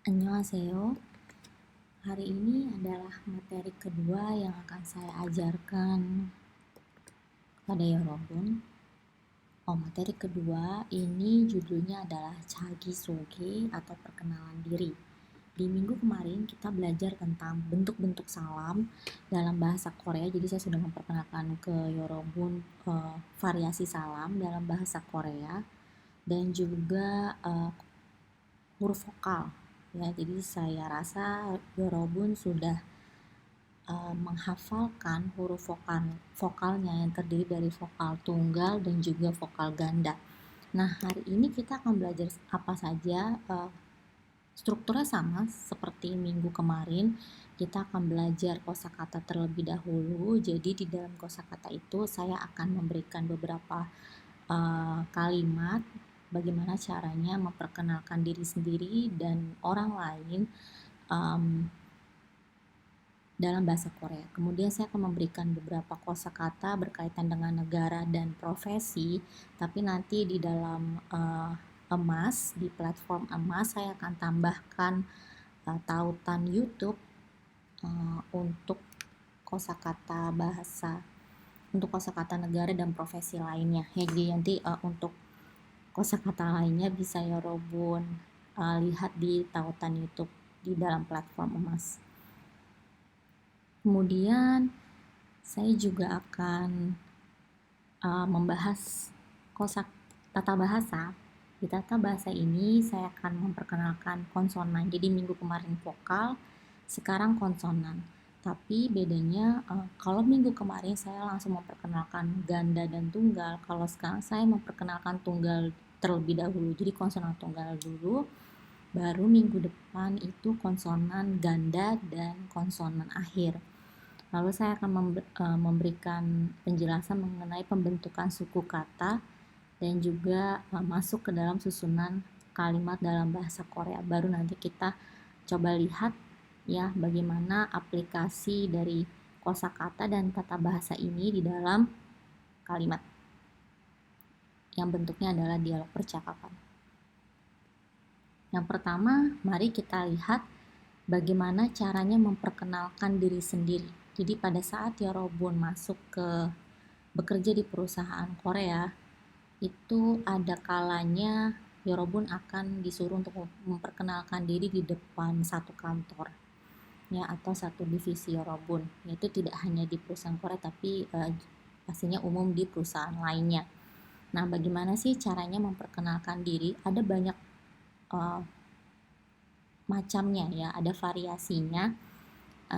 Annyeonghaseyo. Hari ini adalah materi kedua yang akan saya ajarkan pada 여러분. Materi kedua ini judulnya adalah 자기소개 atau perkenalan diri. Di minggu kemarin kita belajar tentang bentuk-bentuk salam dalam bahasa Korea. Jadi saya sudah memperkenalkan ke 여러분 variasi salam dalam bahasa Korea dan juga huruf vokal. Ya, jadi saya rasa Yorobun sudah menghafalkan huruf vokalnya yang terdiri dari vokal tunggal dan juga vokal ganda. Nah, hari ini kita akan belajar apa saja. Strukturnya sama seperti minggu kemarin. Kita akan belajar kosakata terlebih dahulu. Jadi di dalam kosakata itu saya akan memberikan beberapa kalimat bagaimana caranya memperkenalkan diri sendiri dan orang lain dalam bahasa Korea. Kemudian saya akan memberikan beberapa kosakata berkaitan dengan negara dan profesi, tapi nanti di dalam emas, di platform emas saya akan tambahkan tautan YouTube untuk kosakata bahasa, untuk kosakata negara dan profesi lainnya. Ya, jadi nanti untuk kosakata lainnya bisa Yorobun lihat di tautan YouTube di dalam platform emas. Kemudian saya juga akan membahas tata bahasa. Di tata bahasa ini saya akan memperkenalkan konsonan. Jadi minggu kemarin vokal, sekarang konsonan. Tapi bedanya kalau minggu kemarin saya langsung memperkenalkan ganda dan tunggal. Kalau sekarang saya memperkenalkan tunggal terlebih dahulu. Jadi konsonan tunggal dulu, baru minggu depan itu konsonan ganda dan konsonan akhir. Lalu saya akan memberikan penjelasan mengenai pembentukan suku kata dan juga masuk ke dalam susunan kalimat dalam bahasa Korea. Baru nanti kita coba lihat ya bagaimana aplikasi dari kosakata dan tata bahasa ini di dalam kalimat yang bentuknya adalah dialog percakapan. Yang pertama, mari kita lihat bagaimana caranya memperkenalkan diri sendiri. Jadi pada saat Yorobun masuk ke bekerja di perusahaan Korea, itu ada kalanya Yorobun akan disuruh untuk memperkenalkan diri di depan satu kantor ya, atau satu divisi Yorobun. Itu tidak hanya di perusahaan Korea tapi pastinya umum di perusahaan lainnya. Nah, bagaimana sih caranya memperkenalkan diri? Ada banyak macamnya ya, ada variasinya.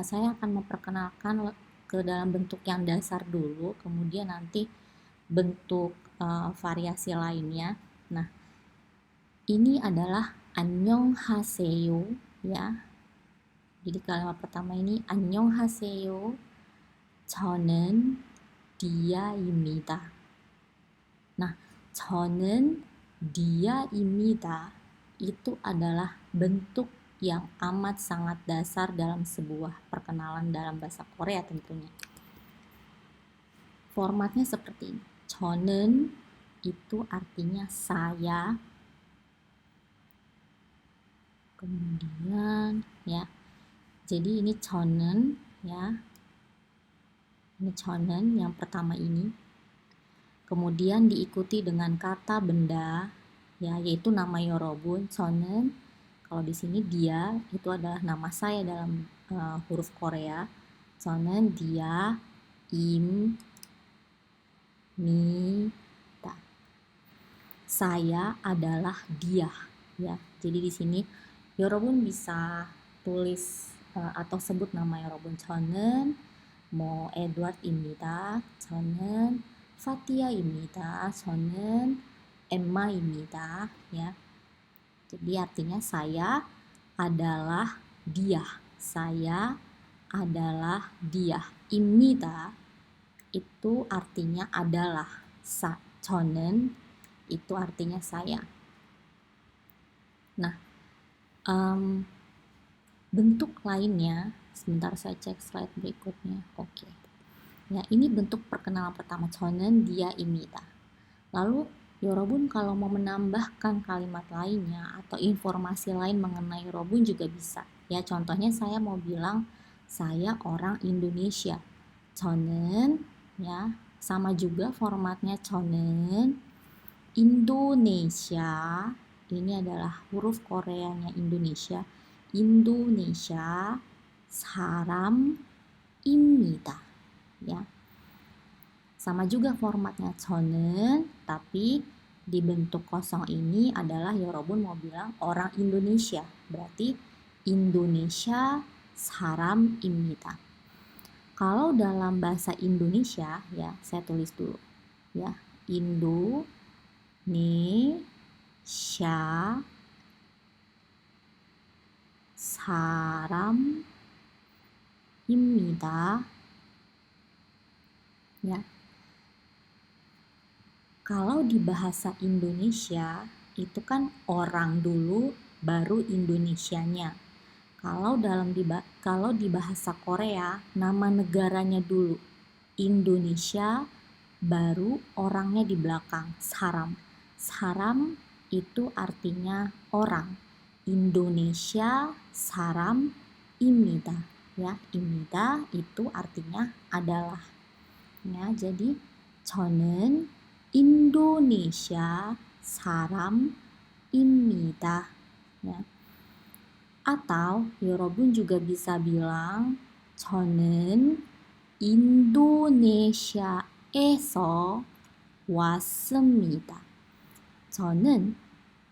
Saya akan memperkenalkan ke dalam bentuk yang dasar dulu, kemudian nanti bentuk variasi lainnya. Nah, ini adalah annyeonghaseyo ya. Jadi kalimat pertama ini annyeonghaseyo, 저는 디아입니다. Nah, 저는 디아입니다 itu adalah bentuk yang amat sangat dasar dalam sebuah perkenalan dalam bahasa Korea tentunya. Formatnya seperti ini. 저는 itu artinya saya. Kemudian ya. Jadi ini 저는 ya. Ini 저는 yang pertama ini. Kemudian diikuti dengan kata benda ya, yaitu nama Yorobun. 저는, kalau di sini dia itu adalah nama saya dalam huruf Korea. 저는 디아입니다. Saya adalah dia ya. Jadi di sini Yorobun bisa tulis atau sebut nama Yorobun. 저는 에드와드입니다. 저는 파티아입니다. 저는 엠마입니다. Ya. Jadi artinya saya adalah dia. Saya adalah dia. Imida itu artinya adalah. 저는 itu artinya saya. Nah, bentuk lainnya, sebentar saya cek slide berikutnya. Oke. Ya, ini bentuk perkenalan pertama. 저는 디아입니다. Lalu Yorobun kalau mau menambahkan kalimat lainnya atau informasi lain mengenai Yorobun juga bisa. Ya, contohnya saya mau bilang saya orang Indonesia. 저는 ya, sama juga formatnya 저는 Indonesia. Ini adalah huruf Koreanya Indonesia. Indonesia 사람입니다. Ya. Sama juga formatnya 저는, tapi di bentuk kosong ini adalah Yorobun mau bilang orang Indonesia. Berarti Indonesia 사람입니다. Kalau dalam bahasa Indonesia ya, saya tulis dulu ya. Indonesia 사람입니다. Ya. Kalau di bahasa Indonesia itu kan orang dulu baru Indonesianya. Kalau di bahasa Korea nama negaranya dulu Indonesia baru orangnya di belakang saram. Saram itu artinya orang. Indonesia saram imida ya. Imida itu artinya adalah. Ya, jadi 저는 Indonesia 사람입니다. Ya. Atau Yorobun juga bisa bilang 저는 인도네시아에서 왔습니다. 저는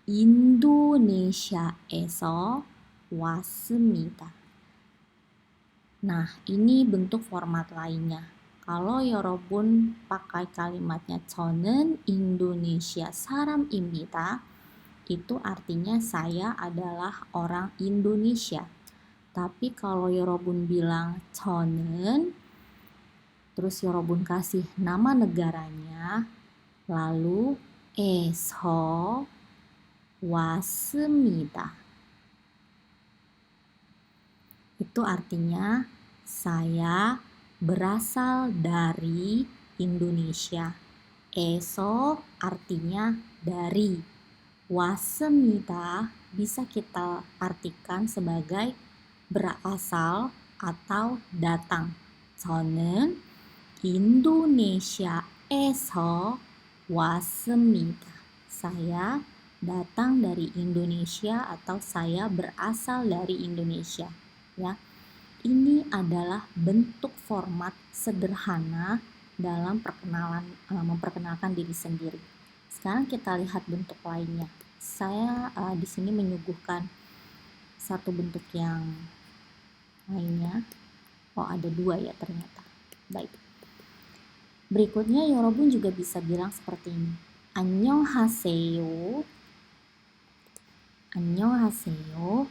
인도네시아에서 왔습니다. Nah, ini bentuk format lainnya. Kalau Yorobun pakai kalimatnya 저는 Indonesia 사람입니다, itu artinya saya adalah orang Indonesia. Tapi kalau Yorobun bilang 저는, terus Yorobun kasih nama negaranya, lalu 에서 왔습니다. Itu artinya saya berasal dari Indonesia. Eso artinya dari. 왔습니다 bisa kita artikan sebagai berasal atau datang. 저는 인도네시아에서 왔습니다. Saya datang dari Indonesia atau saya berasal dari Indonesia. Ya, ini adalah bentuk format sederhana dalam memperkenalkan diri sendiri. Sekarang kita lihat bentuk lainnya. Saya di sini menyuguhkan satu bentuk yang lainnya. Oh, ada dua ya ternyata. Baik. Berikutnya Yorobun juga bisa bilang seperti ini. 안녕하세요. 안녕하세요.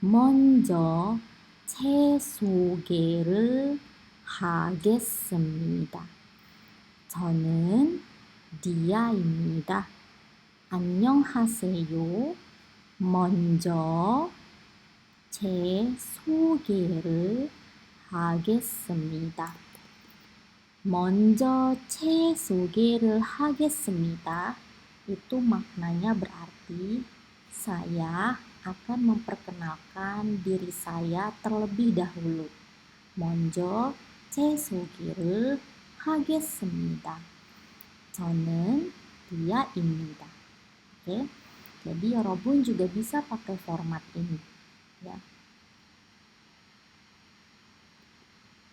먼저 제 소개를 하겠습니다. 저는 디아입니다. 안녕하세요. 먼저 제 소개를 하겠습니다. 먼저 제 소개를 하겠습니다. Itu maknanya berarti saya akan memperkenalkan diri saya terlebih dahulu. 먼저 제 소개를 하겠습니다. 저는 디아입니다. Oke, jadi Yorobun juga bisa pakai format ini. Ya.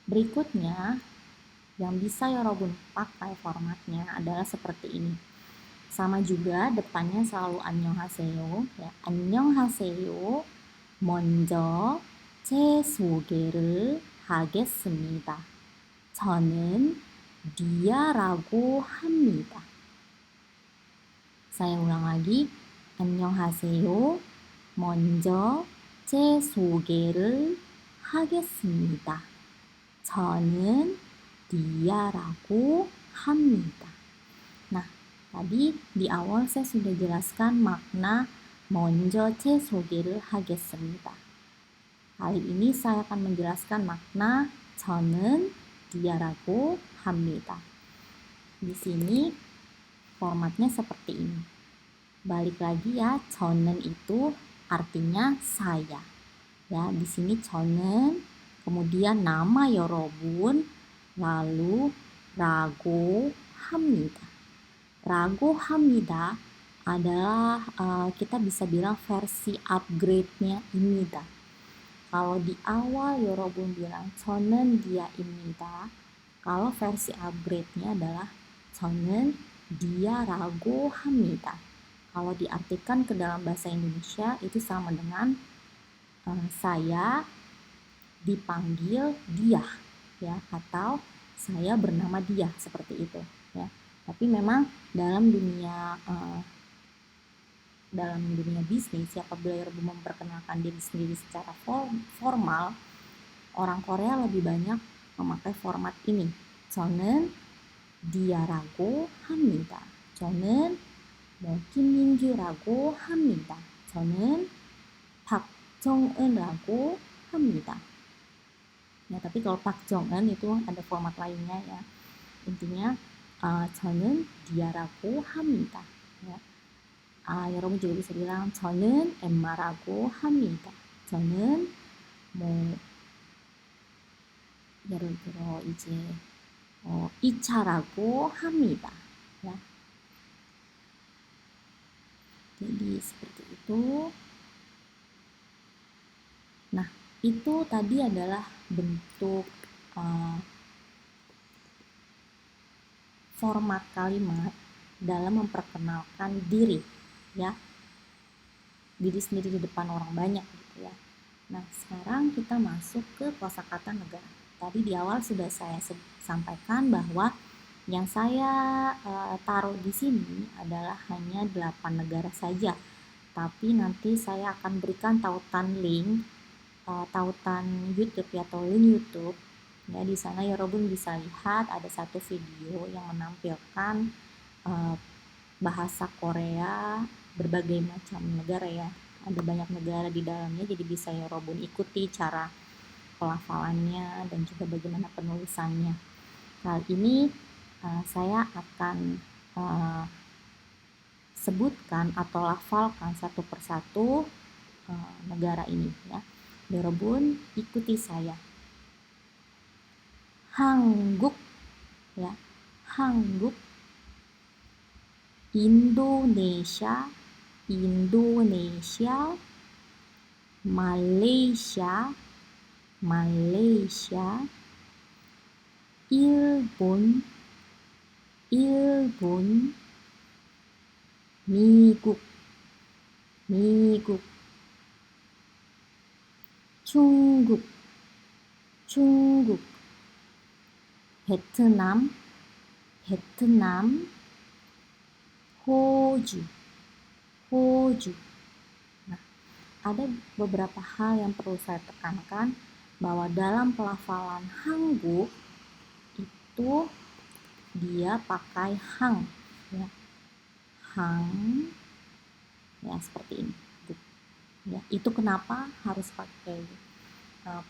Berikutnya, yang bisa Yorobun pakai formatnya adalah seperti ini. Sama juga depannya selalu 안녕하세요. Ya, 안녕하세요. 먼저 제 소개를 하겠습니다. 저는 디아라고 합니다. Saya ulang lagi. 안녕하세요. 먼저 제 소개를 하겠습니다. 저는 디아라고 합니다. Nah, tadi di awal saya sudah jelaskan makna 먼저 제 소개를 하겠습니다. Kali ini saya akan menjelaskan makna 저는 디아라고 합니다. Di sini formatnya seperti ini. Balik lagi ya, 저는 itu artinya saya. Ya, di sini 저는, kemudian nama 여러분, lalu 라고 합니다. 라고 합니다 adalah kita bisa bilang versi upgrade-nya 입니다. Kalau di awal 여러분 bilang 저는 dia입니다. Kalau versi upgrade-nya adalah 저는 dia라고 합니다. Kalau diartikan ke dalam bahasa Indonesia itu sama dengan saya dipanggil dia, ya, atau saya bernama dia, seperti itu, ya. Tapi memang dalam dunia bisnis, apabila Yorobun memperkenalkan diri sendiri secara formal, orang Korea lebih banyak memakai format ini. 저는 디아라고 합니다. 저는 김민규라고 합니다. 저는 박정은라고 합니다. Ya, tapi kalau Pak Jong-eun itu ada format lainnya, ya. Intinya 저는 디아라고 합니다. Ya. 여러분 juga bisa bilang 저는 엠마라고 합니다. 저는 예를 들어 이제 이차라고 합니다. Ya. Jadi seperti itu. Nah, itu tadi adalah bentuk format kalimat dalam memperkenalkan diri, ya, diri sendiri di depan orang banyak, gitu ya. Nah, sekarang kita masuk ke kosakata negara. Tadi di awal sudah saya sampaikan bahwa yang saya taruh di sini adalah hanya 8 negara saja. Tapi nanti saya akan berikan tautan YouTube, ya, atau link YouTube. Ya, di sana Yorobun bisa lihat ada satu video yang menampilkan bahasa Korea berbagai macam negara, ya. Ada banyak negara di dalamnya, jadi bisa Yorobun ikuti cara pelafalannya dan juga bagaimana penulisannya. Kali ini saya akan sebutkan atau lafalkan satu persatu negara ini, ya. Yorobun ikuti saya. 한국, ya, 한국, Indonesia, Indonesia, Malaysia, Malaysia, 일본, 일본, 미국, 미국, 중국, 중국, 베트남, 베트남, 호주, 호주. Nah, ada beberapa hal yang perlu saya tekankan bahwa dalam pelafalan Hanguk itu dia pakai hang, ya. Hang, ya, seperti ini. Ya, itu kenapa harus pakai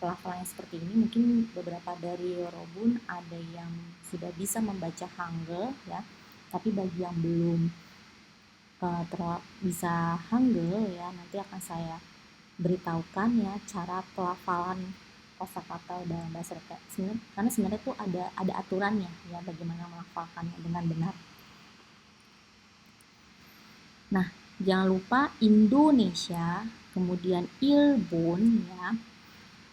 pelafalan seperti ini. Mungkin beberapa dari Yorobun ada yang sudah bisa membaca Hangul, ya, tapi bagi yang belum bisa Hangul, ya, nanti akan saya beritahukan, ya, cara pelafalan kosakata dalam bahasa Korea. Karena sebenarnya itu ada aturannya, ya, bagaimana melafalkannya dengan benar. Nah, jangan lupa Indonesia, kemudian Ilbon, ya.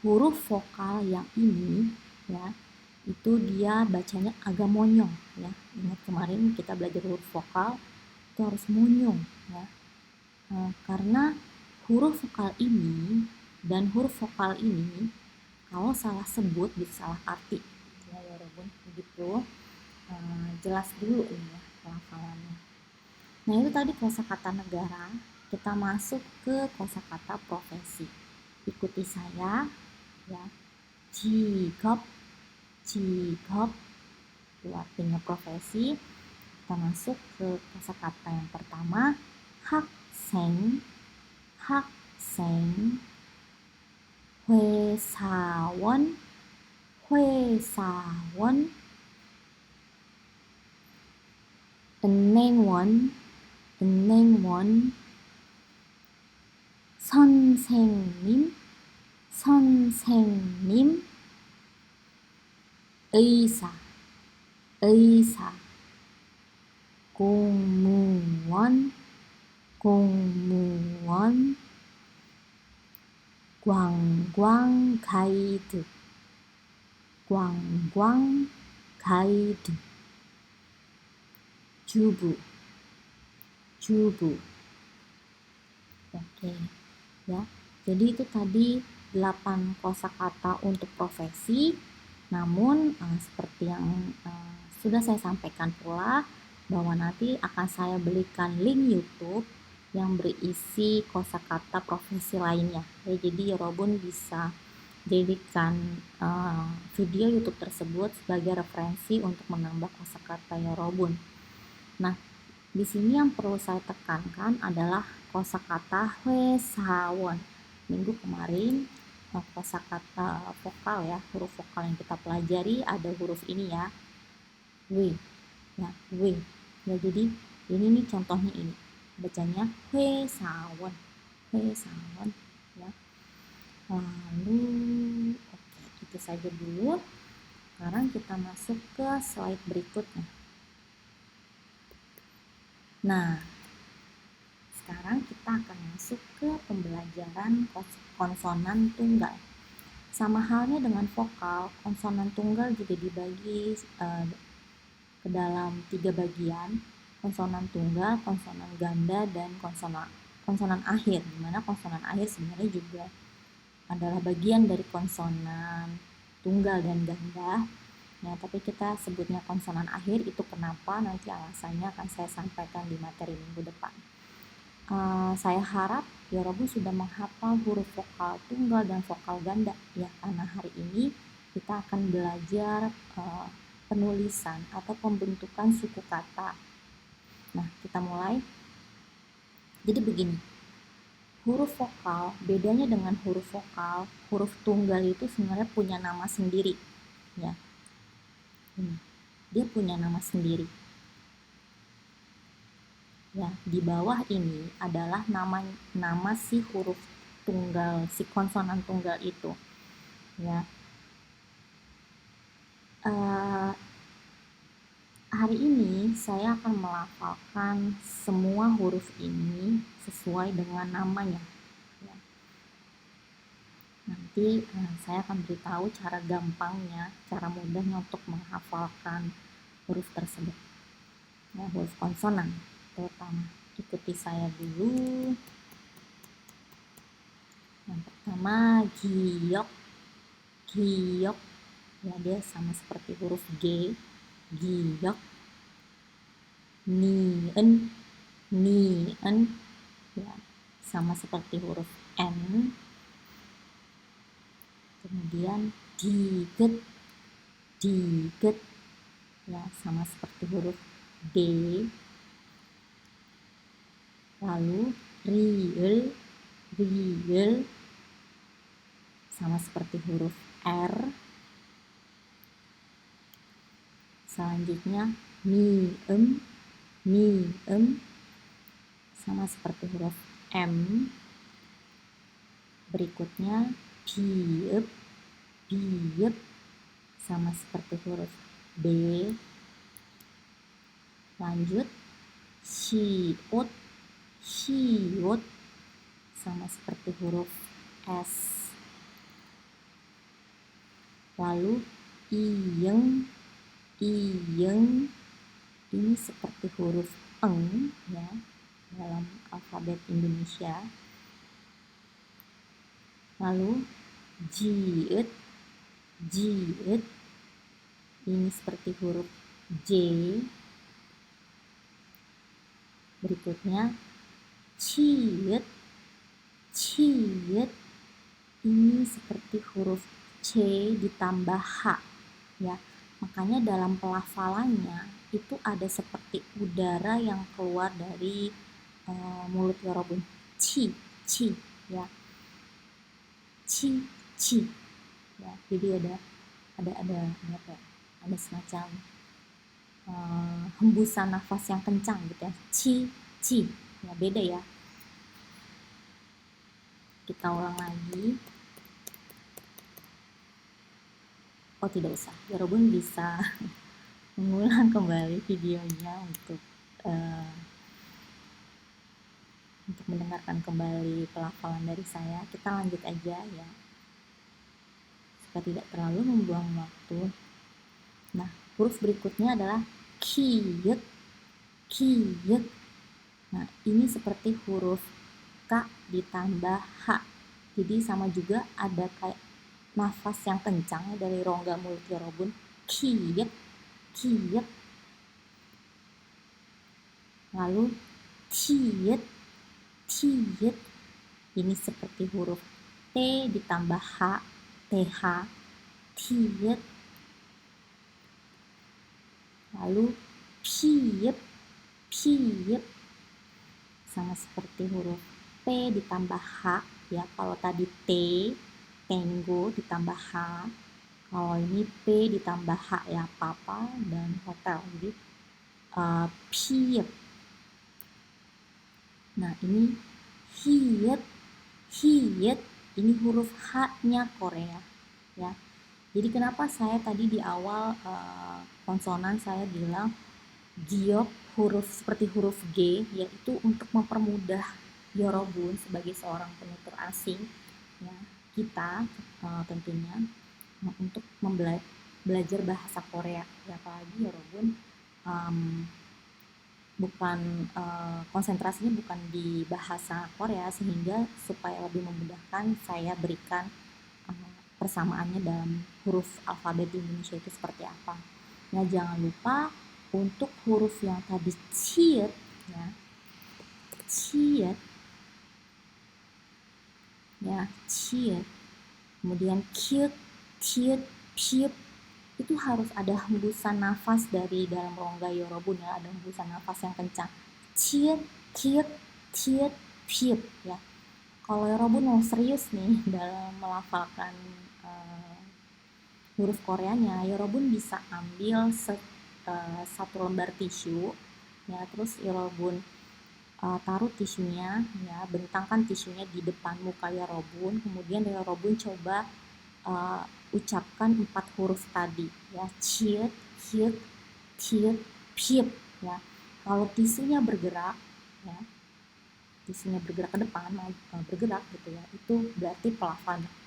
Huruf vokal yang ini, ya, itu dia bacanya agak monyong, ya. Ingat kemarin kita belajar huruf vokal itu harus monyong, ya. Karena huruf vokal ini dan huruf vokal ini kalau salah sebut bisa salah arti, ya, Yorobun, begitu. Jelas dulu ini, ya, pelafalannya. Nah, itu tadi kosakata negara. Kita masuk ke kosakata profesi. Ikuti saya, ya. 직업, 직업 itu artinya profesi. Kita masuk ke kosakata yang pertama, 학생, 학생, 회사원, 회사원, 은행원, 은행원, 선생님, 선생님, 의사, 의사, 공무원, 공무원, 관광 가이드, 관광 가이드, 주부, 주부. Oke, ya. Jadi itu tadi 8 kosakata untuk profesi. Namun seperti yang sudah saya sampaikan pula bahwa nanti akan saya berikan link YouTube yang berisi kosakata profesi lainnya. Ya, jadi Yorobun bisa jadikan video YouTube tersebut sebagai referensi untuk menambah kosakata Yorobun. Nah, di sini yang perlu saya tekankan adalah kosakata 회사원. Minggu kemarin kosakata vokal ya, huruf vokal yang kita pelajari ada huruf ini ya, W, ya, W. Ya, jadi ini nih contohnya ini, bacanya 회사원, 회사원 ya. Lalu oke, itu saja dulu. Sekarang kita masuk ke slide berikutnya. Nah, sekarang kita akan masuk ke pembelajaran konsonan tunggal. Sama halnya dengan vokal, konsonan tunggal juga dibagi ke dalam 3 bagian, konsonan tunggal, konsonan ganda, dan konsonan akhir, di mana konsonan akhir sebenarnya juga adalah bagian dari konsonan tunggal dan ganda. Nah, tapi kita sebutnya konsonan akhir, itu kenapa nanti alasannya akan saya sampaikan di materi minggu depan. Saya harap Yorobun sudah menghafal huruf vokal tunggal dan vokal ganda ya, karena hari ini kita akan belajar penulisan atau pembentukan suku kata. Nah, kita mulai. Jadi begini, huruf vokal, bedanya dengan huruf vokal, huruf tunggal itu sebenarnya punya nama sendiri ya. Dia punya nama sendiri. Ya, di bawah ini adalah nama si huruf tunggal, si konsonan tunggal itu. Ya. Hari ini saya akan melafalkan semua huruf ini sesuai dengan namanya. Ya. Nanti saya akan beritahu cara gampangnya, cara mudahnya untuk menghafalkan huruf tersebut. Ya, huruf konsonan terutama. Ikuti saya dulu. Yang pertama giok, giok. Ya, dia sama seperti huruf G, giok. Nien, nien. Ya, sama seperti huruf N. Kemudian diget, diget. Ya, sama seperti huruf D. Lalu riel, riel. Sama seperti huruf R. Selanjutnya miem, miem. Sama seperti huruf M. Berikutnya biep, biep. Sama seperti huruf B. Lanjut siut, siut. Sama seperti huruf S. Lalu iyeng, iyeng. Ini seperti huruf eng ya dalam alfabet Indonesia. Lalu jiet, jiet. Ini seperti huruf J. Berikutnya ciet, ciet. Ini seperti huruf C ditambah H ya. Makanya dalam pelafalannya itu ada seperti udara yang keluar dari mulut Yorobun. Ci, ci ya. Ci, ci. Ya, jadi ada semacam hembusan nafas yang kencang gitu ya. Ci, ya beda ya. Kita ulang lagi. Oh tidak usah, Yorobun bisa mengulang kembali videonya uh, untuk mendengarkan kembali pelafalan dari saya. Kita lanjut aja ya, supaya tidak terlalu membuang waktu. Nah, huruf berikutnya adalah kiyek, kiyek. Nah, ini seperti huruf K ditambah H. Jadi sama juga ada kayak nafas yang kencang dari rongga mulut Yorobun. Kiyek, kiyek. Lalu tiyet, tiyet. Ini seperti huruf T ditambah H, TH. Tiyet. Lalu piyep, piyep. Sama seperti huruf P ditambah H ya. Kalau tadi T, Tango ditambah H. Kalau ini P ditambah H ya, papa dan hotel. Jadi piyep. Nah ini hiyet, hiyet. Ini huruf H-nya Korea ya. Jadi kenapa saya tadi di awal konsonan saya bilang giok huruf seperti huruf G, yaitu untuk mempermudah Yorobun sebagai seorang penutur asing ya, kita tentunya untuk belajar bahasa Korea ya, apalagi Yorobun bukan konsentrasinya bukan di bahasa Korea, sehingga supaya lebih memudahkan saya berikan persamaannya dalam huruf alfabet di Indonesia itu seperti apa. Nah, jangan lupa untuk huruf yang tadi ciet ya, ciet ya, ciet. Kemudian kiet, tiet, piep, itu harus ada hembusan nafas dari dalam rongga Yorobun ya, ada hembusan nafas yang kencang. Ciet, kiet, tiet, piep ya. Kalau Yorobun mau serius nih dalam melafalkan huruf Koreanya, Yorobun bisa ambil satu lembar tisu ya, terus Yorobun taruh tisunya ya, bentangkan tisunya di depan muka Yorobun, kemudian Yorobun coba ucapkan 4 huruf tadi ya, ciet, hiet, tiet, piep ya. Kalau tisunya bergerak ya, tisunya bergerak ke depan, bergerak gitu ya, itu berarti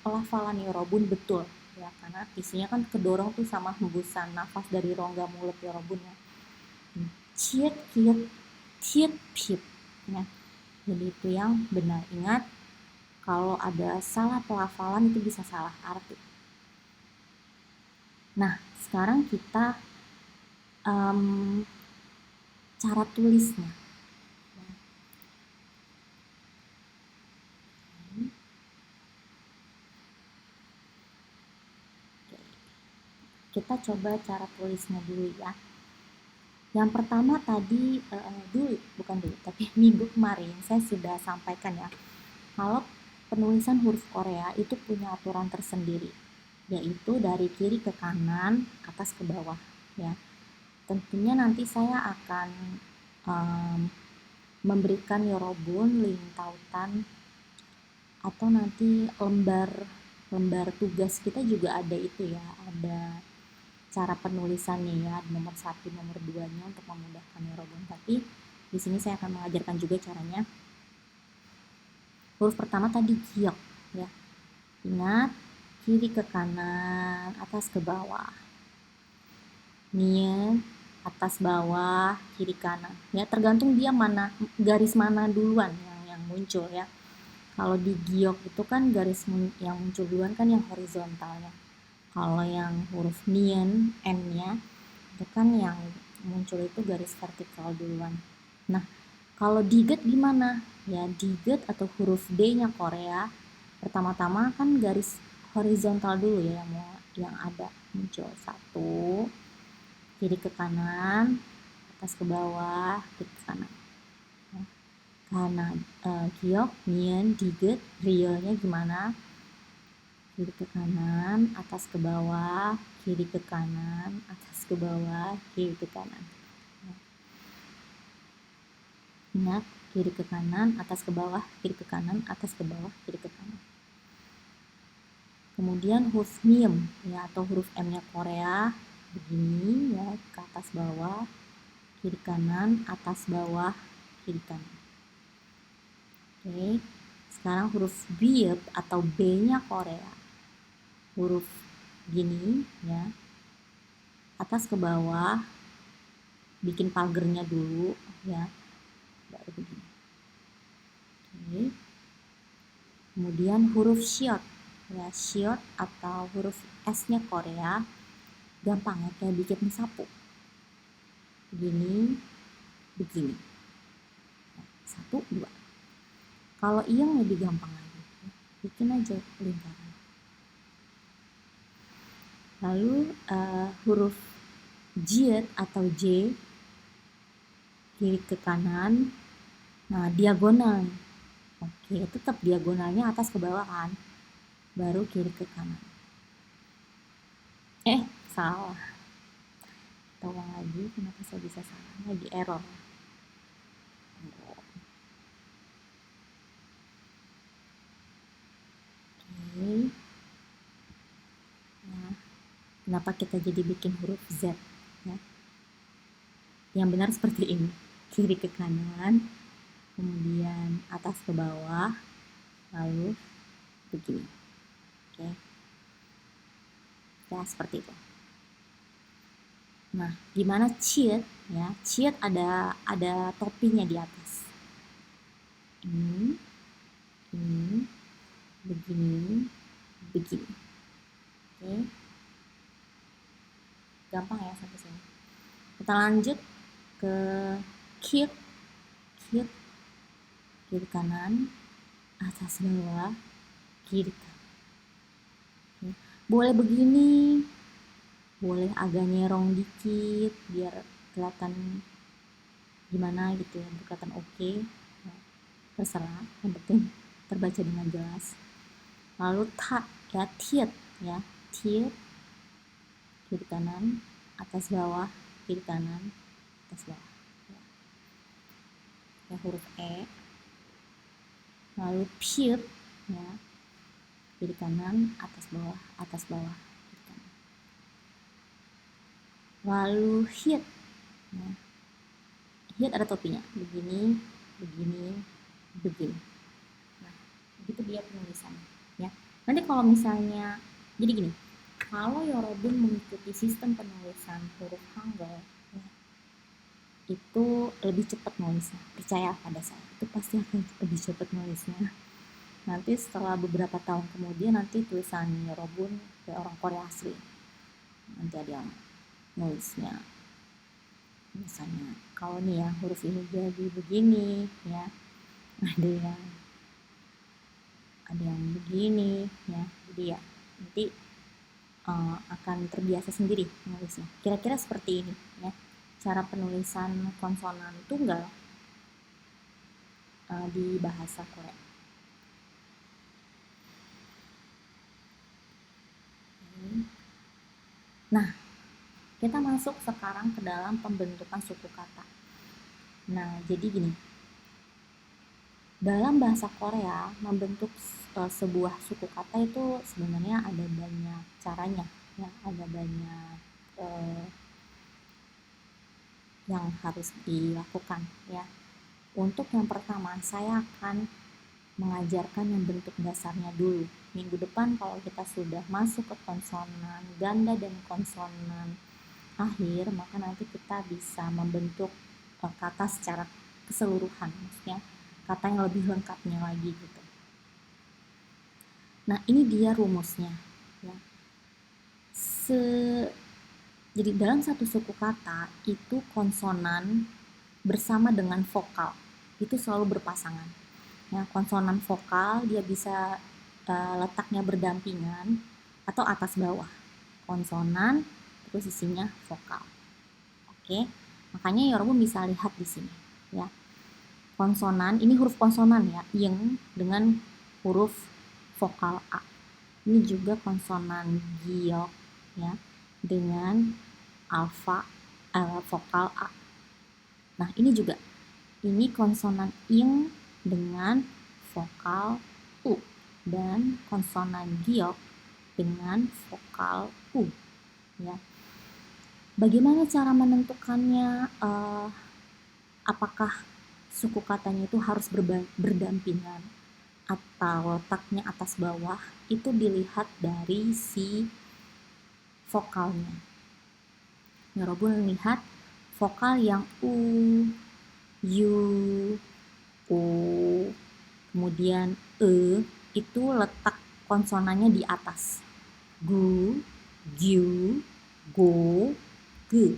pelafalan Yorobun betul ya, karena tisunya kan kedorong tuh sama hembusan nafas dari rongga mulut Yorobun ya. Ciet, hiet, tiet, piep ya. Jadi itu yang benar. Ingat, kalau ada salah pelafalan itu bisa salah arti. Nah, sekarang kita cara tulisnya. Kita coba cara tulisnya dulu ya. Yang pertama tadi tapi minggu kemarin saya sudah sampaikan ya, kalau penulisan huruf Korea itu punya aturan tersendiri, yaitu dari kiri ke kanan, atas ke bawah ya. Tentunya nanti saya akan memberikan Yorobun link tautan, atau nanti lembar tugas kita juga ada itu ya, ada cara penulisannya ya, nomor 1, nomor 2-nya untuk memudahkan Yorobun. Tapi di sini saya akan mengajarkan juga caranya. Huruf pertama tadi giok ya. Ingat, kiri ke kanan, atas ke bawah. Nien, atas bawah, kiri kanan. Ya, tergantung dia garis mana duluan yang muncul ya. Kalau di giok itu kan garis yang muncul duluan kan yang horizontalnya. Kalau yang huruf nien, N-nya, itu kan yang muncul itu garis vertikal duluan. Nah, kalau diget gimana? Ya, diget atau huruf D-nya Korea, pertama-tama kan garis horizontal dulu ya yang ada muncul. 1, kiri ke kanan, atas ke bawah, kiri ke kanan. Karena giok, nien, diget, realnya gimana? kiri ke kanan, atas ke bawah, kiri ke kanan, atas ke bawah, kiri ke kanan. Ingat, kiri ke kanan, atas ke bawah, kiri ke kanan, atas ke bawah, kiri ke kanan. Kemudian huruf miem ya, atau huruf M-nya Korea begini ya, ke atas bawah, kiri kanan, atas bawah, kiri kanan. Oke, sekarang huruf biep atau B-nya Korea, huruf gini ya, atas ke bawah, bikin pagernya dulu ya, baru begini. Oke. Kemudian huruf short ya, short atau huruf S-nya Korea, gampang ya, kayak bikin sapu. Begini, begini. 1, 2. Kalau yang lebih gampang lagi, bikin aja lingkaran. Lalu huruf J atau J, kiri ke kanan, nah diagonal. Oke, tetap diagonalnya atas ke bawah kan, baru kiri ke kanan. Salah. Kita ulang lagi, kenapa saya bisa salah? Lagi error. Oke. Nah, kenapa kita jadi bikin huruf Z? Ya. Yang benar seperti ini, kiri ke kanan, kemudian atas ke bawah, lalu begini. Oke. Ya, seperti itu. Nah, gimana cheat ya? Cheat ada topinya di atas. Ini, begini, begini. Oke. Gampang ya sampai sini. Kita lanjut ke kit, kiri kanan, atas bawah, kiri kanan. Oke. Boleh begini, boleh agak nyerong dikit biar kelihatan gimana gitu ya, kelihatan oke. Nah, terserah, yang penting terbaca dengan jelas. Lalu tiet ya, tiet, kiri kanan, atas bawah, kiri kanan, atas bawah ya, huruf E. Lalu piet ya, kiri kanan, atas bawah, kiri kanan. Lalu hit ya. Hit ada topinya, begini, begini, begini. Nah, begitu dia penulisannya ya. Nanti kalau misalnya, jadi gini, kalau Yorobun mengikuti sistem penulisan huruf Hangul ya, itu lebih cepat nulisnya, percaya pada saya, itu pasti akan lebih cepat nulisnya. Nanti setelah beberapa tahun kemudian, nanti tulisan Yorobun kayak orang Korea asli, nanti ada yang nulisnya misalnya kalau nih ya, huruf ini jadi begini ya, ada yang begini ya, jadi ya nanti akan terbiasa sendiri menulisnya. Kira-kira seperti ini ya, cara penulisan konsonan tunggal di bahasa Korea. Nah, kita masuk sekarang ke dalam pembentukan suku kata. Nah, jadi gini, dalam bahasa Korea membentuk sebuah suku kata itu sebenarnya ada banyak caranya ya, ada banyak yang harus dilakukan ya. Untuk yang pertama, saya akan mengajarkan yang bentuk dasarnya dulu. Minggu depan kalau kita sudah masuk ke konsonan ganda dan konsonan akhir, maka nanti kita bisa membentuk kata secara keseluruhan, maksudnya kata yang lebih lengkapnya lagi gitu. Nah, ini dia rumusnya ya. Jadi dalam satu suku kata itu konsonan bersama dengan vokal itu selalu berpasangan. Ya, konsonan vokal dia bisa letaknya berdampingan atau atas bawah. Konsonan terus isinya vokal. Oke, makanya Yorobun bisa lihat di sini ya. Konsonan, ini huruf konsonan ya, yang dengan huruf vokal A. Ini juga konsonan giok ya, dengan vokal A. Nah, ini juga. Ini konsonan ing dengan vokal U dan konsonan giok dengan vokal U ya. Bagaimana cara menentukannya? Apakah suku katanya itu harus berdampingan atau letaknya atas bawah? Itu dilihat dari si vokalnya. Yorobun lihat vokal yang U, U, U, kemudian itu letak konsonannya di atas. Gu, giu, go, ge.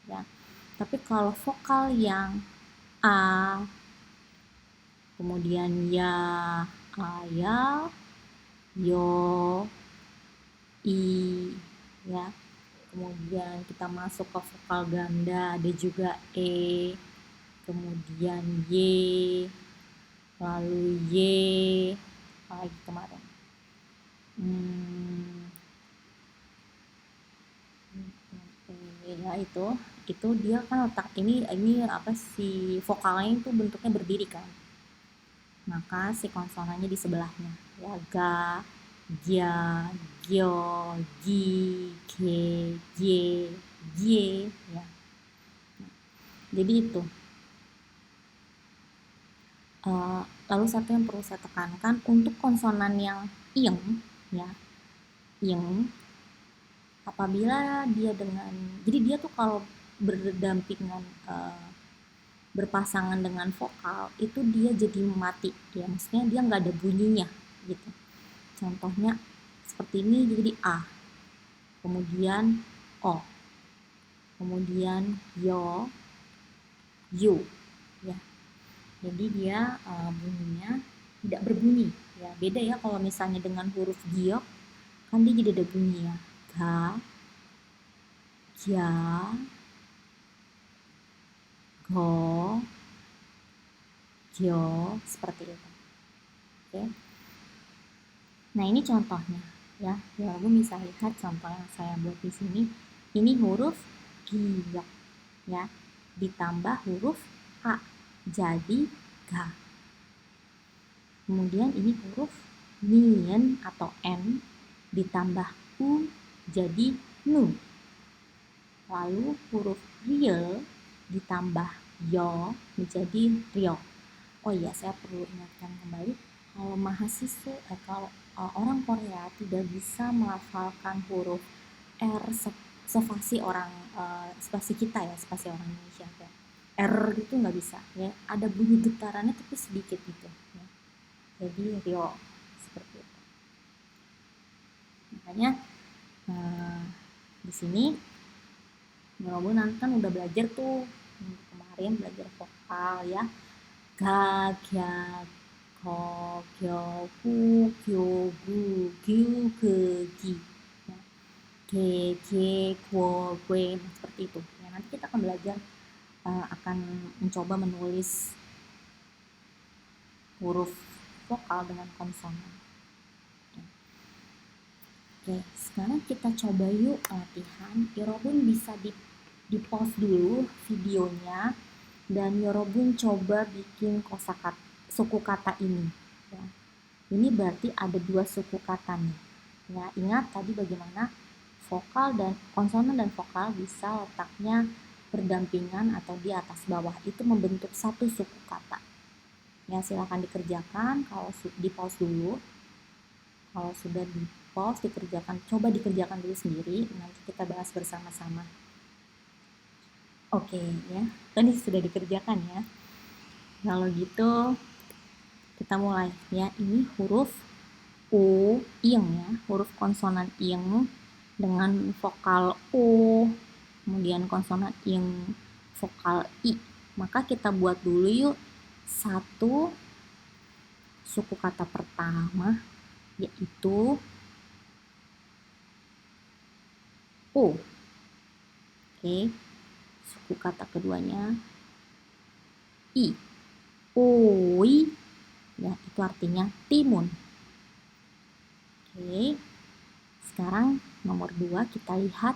Ya. Tapi kalau vokal yang A, kemudian ya, ya, yo, i, ya. Kemudian kita masuk ke vokal ganda, ada juga e, kemudian y, lalu y, apalagi kemarin. Ya itu dia kan letak ini apa si vokalnya itu bentuknya berdiri kan, maka si konsonannya di sebelahnya ya, ga, gia, gyo, gi, ge, gie, gie ya. Jadi itu. Lalu satu yang perlu saya tekankan untuk konsonan yang ing ya, ing apabila dia dengan, jadi dia tuh kalau berdampingan berpasangan dengan vokal itu dia jadi mati ya, maksudnya dia nggak ada bunyinya gitu. Contohnya seperti ini, jadi A, kemudian O, kemudian yo, yu ya. Jadi dia bunyinya tidak berbunyi ya. Beda ya kalau misalnya dengan huruf giok kan dia jadi ada bunyi ya, ga, ja, go, jo, seperti itu. Oke. Nah, ini contohnya ya. Ya, kamu bisa lihat contoh yang saya buat di sini. Ini huruf giok ya, ditambah huruf A jadi ga. Kemudian ini huruf nien atau n ditambah u jadi nu. Lalu huruf riel ditambah yo menjadi rio. Oh iya, saya perlu ingatkan kembali, kalau mahasiswa kalau orang Korea tidak bisa melafalkan huruf R spasi orang spasi kita ya, spasi orang Indonesia ya. R itu nggak bisa ya, ada bunyi getarannya tapi sedikit gitu ya. Jadi rio seperti itu. Makanya di sini Nyobu nanti kan udah belajar tuh kemarin, belajar vokal ya, ga, gya, ko, gyo, gu, gyo, gu, gyu, ge, gi ya. Ge, ge, guo, gue, seperti itu ya. Nanti kita akan belajar akan mencoba menulis huruf vokal dengan konsonan. Oke, sekarang kita coba yuk latihan. Yorobun bisa di pause dulu videonya dan Yorobun coba bikin kosakata suku kata ini ya. Ini berarti ada 2 suku kata nih ya. Ingat tadi bagaimana vokal dan konsonan dan vokal bisa letaknya berdampingan atau di atas bawah, itu membentuk satu suku kata ya. Silakan dikerjakan. Kalau di pause dulu, kalau sudah di pause dikerjakan, coba dikerjakan dulu sendiri, nanti kita bahas bersama-sama. Oke ya, tadi sudah dikerjakan ya. Kalau gitu kita mulai ya. Ini huruf U ing ya, huruf konsonan ing dengan vokal U, kemudian konsonan ing vokal I. Maka kita buat dulu yuk satu suku kata pertama, yaitu O. Oke, suku kata keduanya I. Oi ya, itu artinya timun. Oke, sekarang nomor 2 kita lihat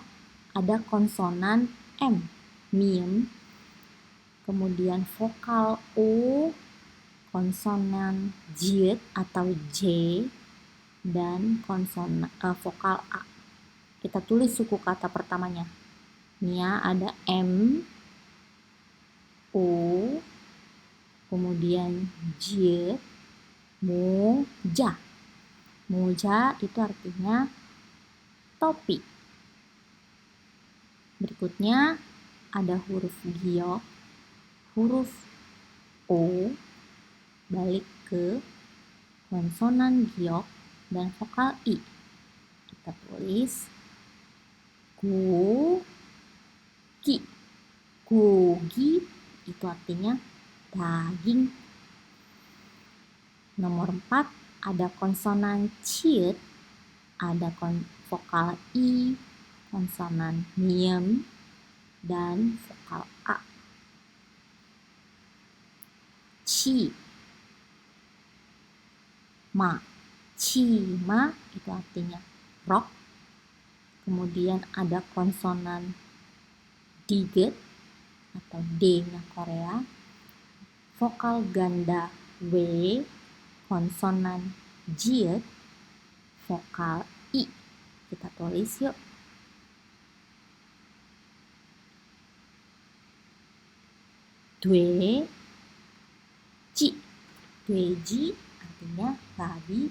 ada konsonan M, miem, kemudian vokal O, konsonan J atau J, dan vokal A. Kita tulis suku kata pertamanya. Ini ya, ada M, O, kemudian J, moja. Moja itu artinya topi. Berikutnya ada huruf giok, huruf O, balik ke konsonan giok dan vokal I. Kita tulis gogi. Gogi itu artinya daging. Nomor 4 ada konsonan ciut, ada vokal I, konsonan miem, dan vokal A. Ci ma. Cima itu artinya rok. Kemudian ada konsonan diget atau D-nya Korea, vokal ganda W, konsonan jiet, vokal I. Kita tulis yuk. Due ji. Due ji artinya babi.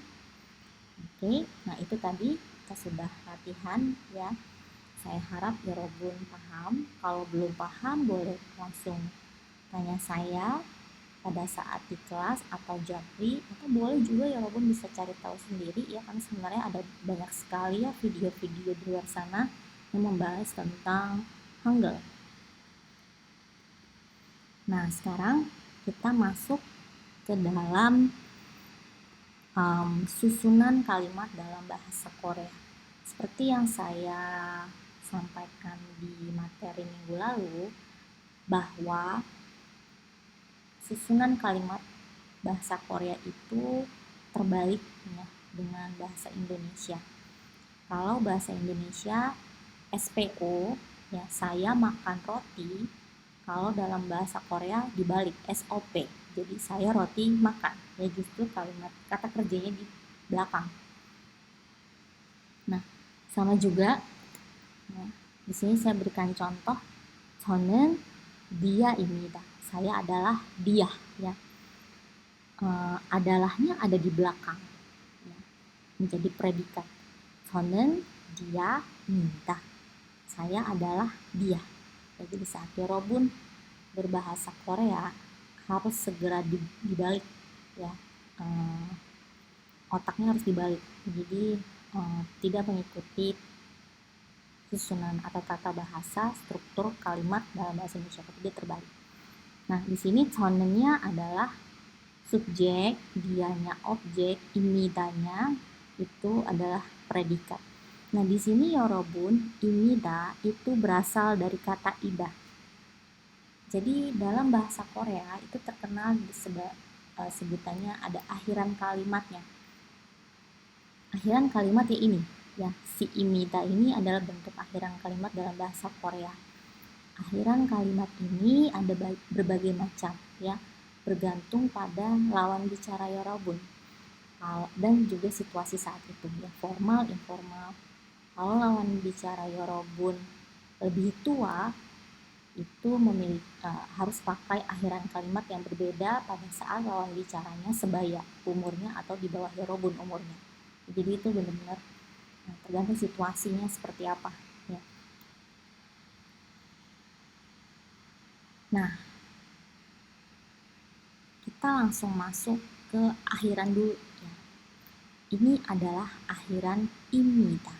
Oke, nah itu tadi kita sudah latihan ya. Saya harap Yorobun paham. Kalau belum paham boleh langsung tanya saya pada saat di kelas atau japri, atau boleh juga Yorobun bisa cari tahu sendiri ya, kan sebenarnya ada banyak sekali ya video-video di luar sana yang membahas tentang Hangul. Nah, sekarang kita masuk ke dalam susunan kalimat dalam bahasa Korea. Seperti yang saya sampaikan di materi minggu lalu, bahwa susunan kalimat bahasa Korea itu terbalik ya, dengan bahasa Indonesia. Kalau bahasa Indonesia SPO ya, saya makan roti. Kalau dalam bahasa Korea dibalik, SOP. Jadi saya roti makan. Ya justru kalimat kata kerjanya di belakang. Nah, sama juga ya, di sini saya berikan contoh. 저는 dia입니다. Saya adalah dia ya. Adalahnya ada di belakang ya, menjadi predikat. 저는 dia입니다. Saya adalah dia. Jadi di saat Yorobun berbahasa Korea harus segera dibalik ya, otaknya harus dibalik. Jadi tidak mengikuti susunan atau tata bahasa, struktur kalimat dalam bahasa Indonesia, tapi dia terbalik. Nah, di sini 저는nya adalah subjek, dianya objek, imidanya itu adalah predikat. Nah, di sini Yorobun, imida itu berasal dari kata ida. Jadi dalam bahasa Korea itu terkenal sebutannya ada akhiran kalimatnya. Akhiran kalimat ya ini, ya si imida ini adalah bentuk akhiran kalimat dalam bahasa Korea. Akhiran kalimat ini ada berbagai macam, ya, bergantung pada lawan bicara Yorobun dan juga situasi saat itu, ya, formal, informal. Kalau lawan bicara Yorobun lebih tua, itu harus pakai akhiran kalimat yang berbeda pada saat lawan bicaranya sebaya umurnya atau di bawah Yorobun umurnya. Jadi itu benar-benar tergantung situasinya seperti apa ya. Nah, kita langsung masuk ke akhiran dulu ya. Ini adalah akhiran imida.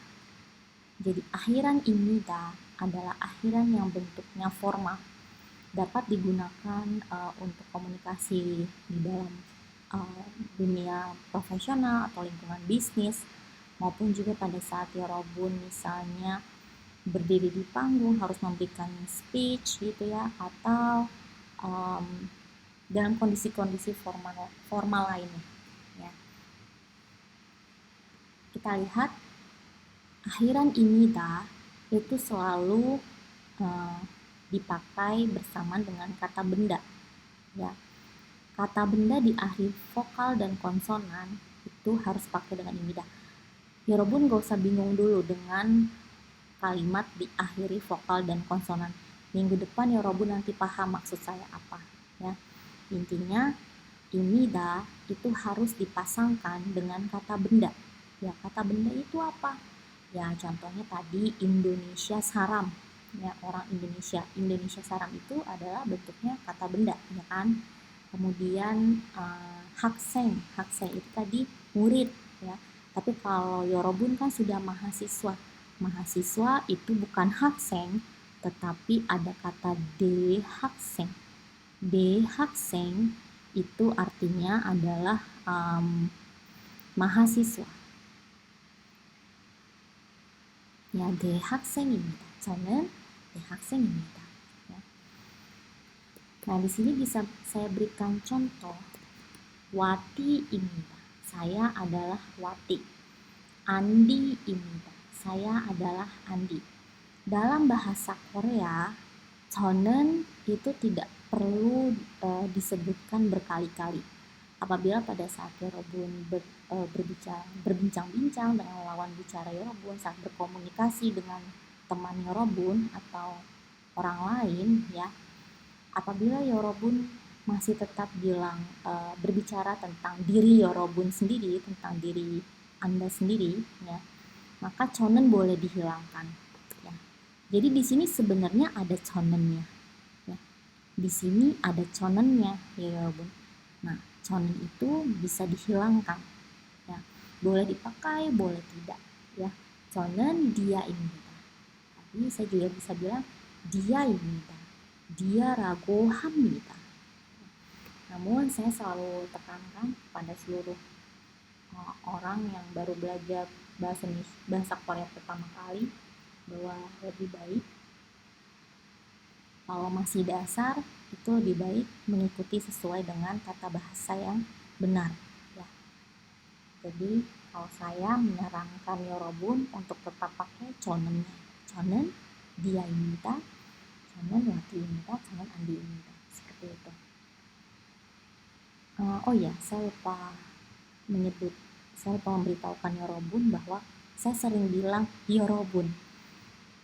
Jadi akhiran imida adalah akhiran yang bentuknya formal, dapat digunakan untuk komunikasi di dalam dunia profesional atau lingkungan bisnis, maupun juga pada saat Yorobun misalnya berdiri di panggung harus memberikan speech gitu ya, atau dalam kondisi-kondisi formal lainnya ya. kita lihat akhiran imida itu selalu dipakai bersamaan dengan kata benda. Ya, kata benda di akhir vokal dan konsonan itu harus pakai dengan imida. Yorobun gak usah bingung dulu dengan kalimat diakhiri vokal dan konsonan. Minggu depan Yorobun nanti paham maksud saya apa. Ya, intinya imida itu harus dipasangkan dengan kata benda. Ya, kata benda itu apa? Ya, contohnya tadi Indonesia Saram. Ya, orang Indonesia. Indonesia Saram itu adalah bentuknya kata benda, ya kan? Kemudian Hakseng. Hakseng itu tadi murid, ya. Tapi kalau Yorobun kan sudah mahasiswa. Mahasiswa itu bukan Hakseng, tetapi ada kata de Hakseng. De Hakseng itu artinya adalah mahasiswa. Ya, 대학생입니다. 저는 대학생입니다. Ya. Nah, di sini bisa saya berikan contoh. Wati입니다. Saya adalah Wati. Andi입니다. Saya adalah Andi. Dalam bahasa Korea, 저는 itu tidak perlu disebutkan berkali-kali. Apabila pada saat Yorobun berbincang-bincang dengan lawan bicara Yorobun, saat berkomunikasi dengan teman Yorobun atau orang lain, ya, apabila Yorobun masih tetap berbicara tentang diri Yorobun sendiri, tentang diri Anda sendiri, ya, maka chonen boleh dihilangkan. Ya. Jadi di sini sebenarnya ada chonennya. Ya. Di sini ada chonennya, ya Yorobun. Nah, chonen itu bisa dihilangkan. Ya. Boleh dipakai, boleh tidak. Ya. Chonen dia imida. Tapi saya juga bisa bilang dia imida. Dia ragohamida. Namun saya selalu tekankan pada seluruh orang yang baru belajar bahasa Korea pertama kali bahwa lebih baik kalau masih dasar itu lebih baik mengikuti sesuai dengan tata bahasa yang benar, ya. Jadi kalau saya menyarankan Yorobun untuk tetap pakai chonennya. Chonen dia imida, chonen wati imida, chonen andi imida, seperti itu. Oh ya, saya lupa memberitahukan Yorobun bahwa saya sering bilang Yorobun.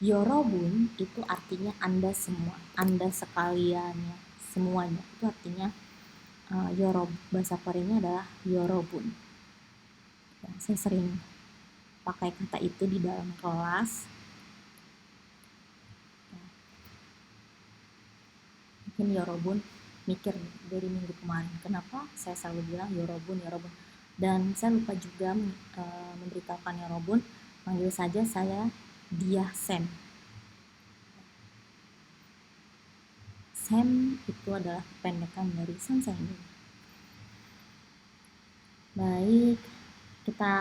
Yorobun itu artinya Anda semua, Anda sekalian, ya, semuanya. Itu artinya bahasa Koreanya adalah Yorobun. Ya, saya sering pakai kata itu di dalam kelas. Ya. Mungkin Yorobun mikir dari minggu kemarin, kenapa saya selalu bilang Yorobun, Yorobun. Dan saya lupa juga memberitahukan Yorobun, panggil saja saya dia Sam. Sam itu adalah kependekan dari Samsung. Baik, kita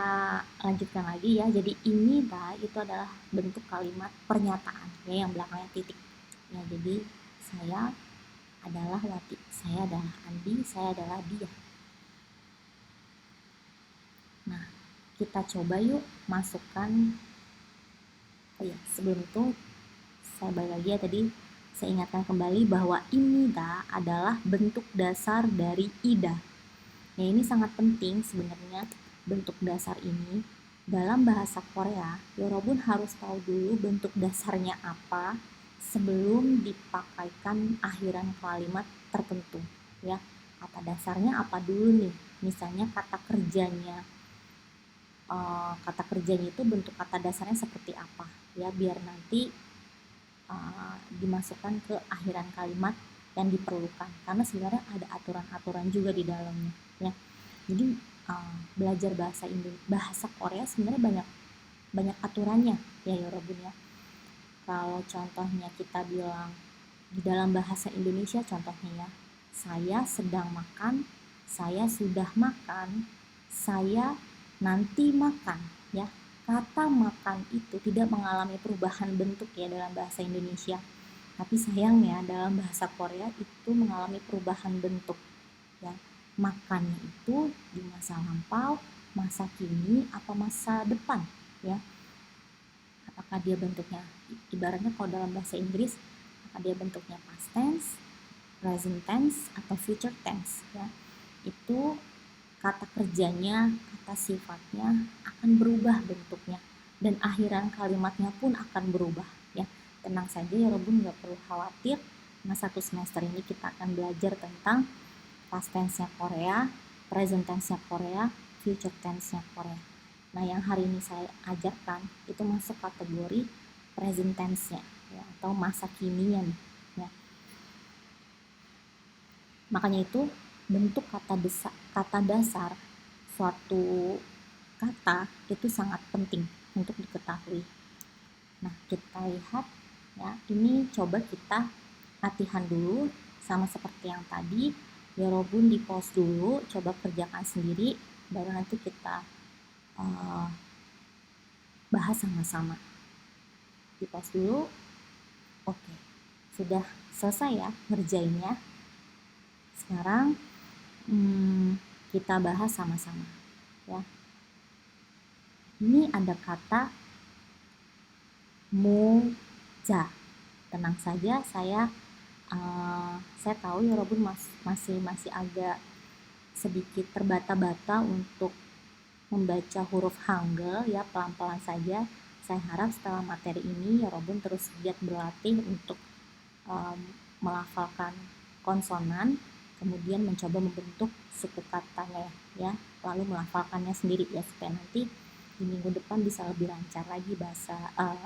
lanjutkan lagi ya. Jadi imida itu adalah bentuk kalimat pernyataan, ya, yang belakangnya titik. Ya, jadi saya adalah Wati, saya adalah Andi, saya adalah dia. Nah, kita coba yuk masukkan. Oh ya, sebelum itu saya balik lagi ya, tadi saya ingatkan kembali bahwa imida adalah bentuk dasar dari ida. Ya, ini sangat penting sebenarnya bentuk dasar ini. Dalam bahasa Korea, Yorobun harus tahu dulu bentuk dasarnya apa sebelum dipakaikan akhiran kalimat tertentu, ya. Kata dasarnya apa dulu nih? Misalnya kata kerjanya itu bentuk kata dasarnya seperti apa, ya, biar nanti dimasukkan ke akhiran kalimat yang diperlukan, karena sebenarnya ada aturan-aturan juga di dalamnya, ya. Jadi belajar bahasa Korea sebenarnya banyak aturannya, ya Yorobun, ya. Kalau contohnya kita bilang di dalam bahasa Indonesia, contohnya ya, saya sedang makan, saya sudah makan, saya nanti makan, ya. Kata makan itu tidak mengalami perubahan bentuk ya dalam bahasa Indonesia. Tapi sayangnya dalam bahasa Korea itu mengalami perubahan bentuk, ya. Makannya itu di masa lampau, masa kini apa masa depan ya. Apakah dia bentuknya, ibaratnya kalau dalam bahasa Inggris, apakah dia bentuknya past tense, present tense, atau future tense ya. Itu kata kerjanya, kata sifatnya akan berubah bentuknya, dan akhiran kalimatnya pun akan berubah ya. Tenang saja ya Robun, nggak perlu khawatir. Nah, satu semester ini kita akan belajar tentang past tense-nya Korea, present tense-nya Korea, future tense-nya Korea. Nah, yang hari ini saya ajarkan itu masuk kategori present tense-nya ya, atau masa kinian ya. Makanya itu bentuk kata dasar suatu kata itu sangat penting untuk diketahui. Nah, kita lihat ya, ini coba kita latihan dulu sama seperti yang tadi. Ya Robun di pause dulu, coba kerjakan sendiri, baru nanti kita bahas sama-sama. Di pause dulu. Oke, sudah selesai ya ngerjainnya. Sekarang kita bahas sama-sama ya. Ini ada kata moja. Tenang saja, saya tahu ya Robun masih agak sedikit terbata-bata untuk membaca huruf Hangul ya, pelan-pelan saja. Saya harap setelah materi ini ya Robun terus giat berlatih untuk melafalkan konsonan, kemudian mencoba membentuk suku katanya ya, lalu melafalkannya sendiri ya, supaya nanti di minggu depan bisa lebih lancar lagi bahasa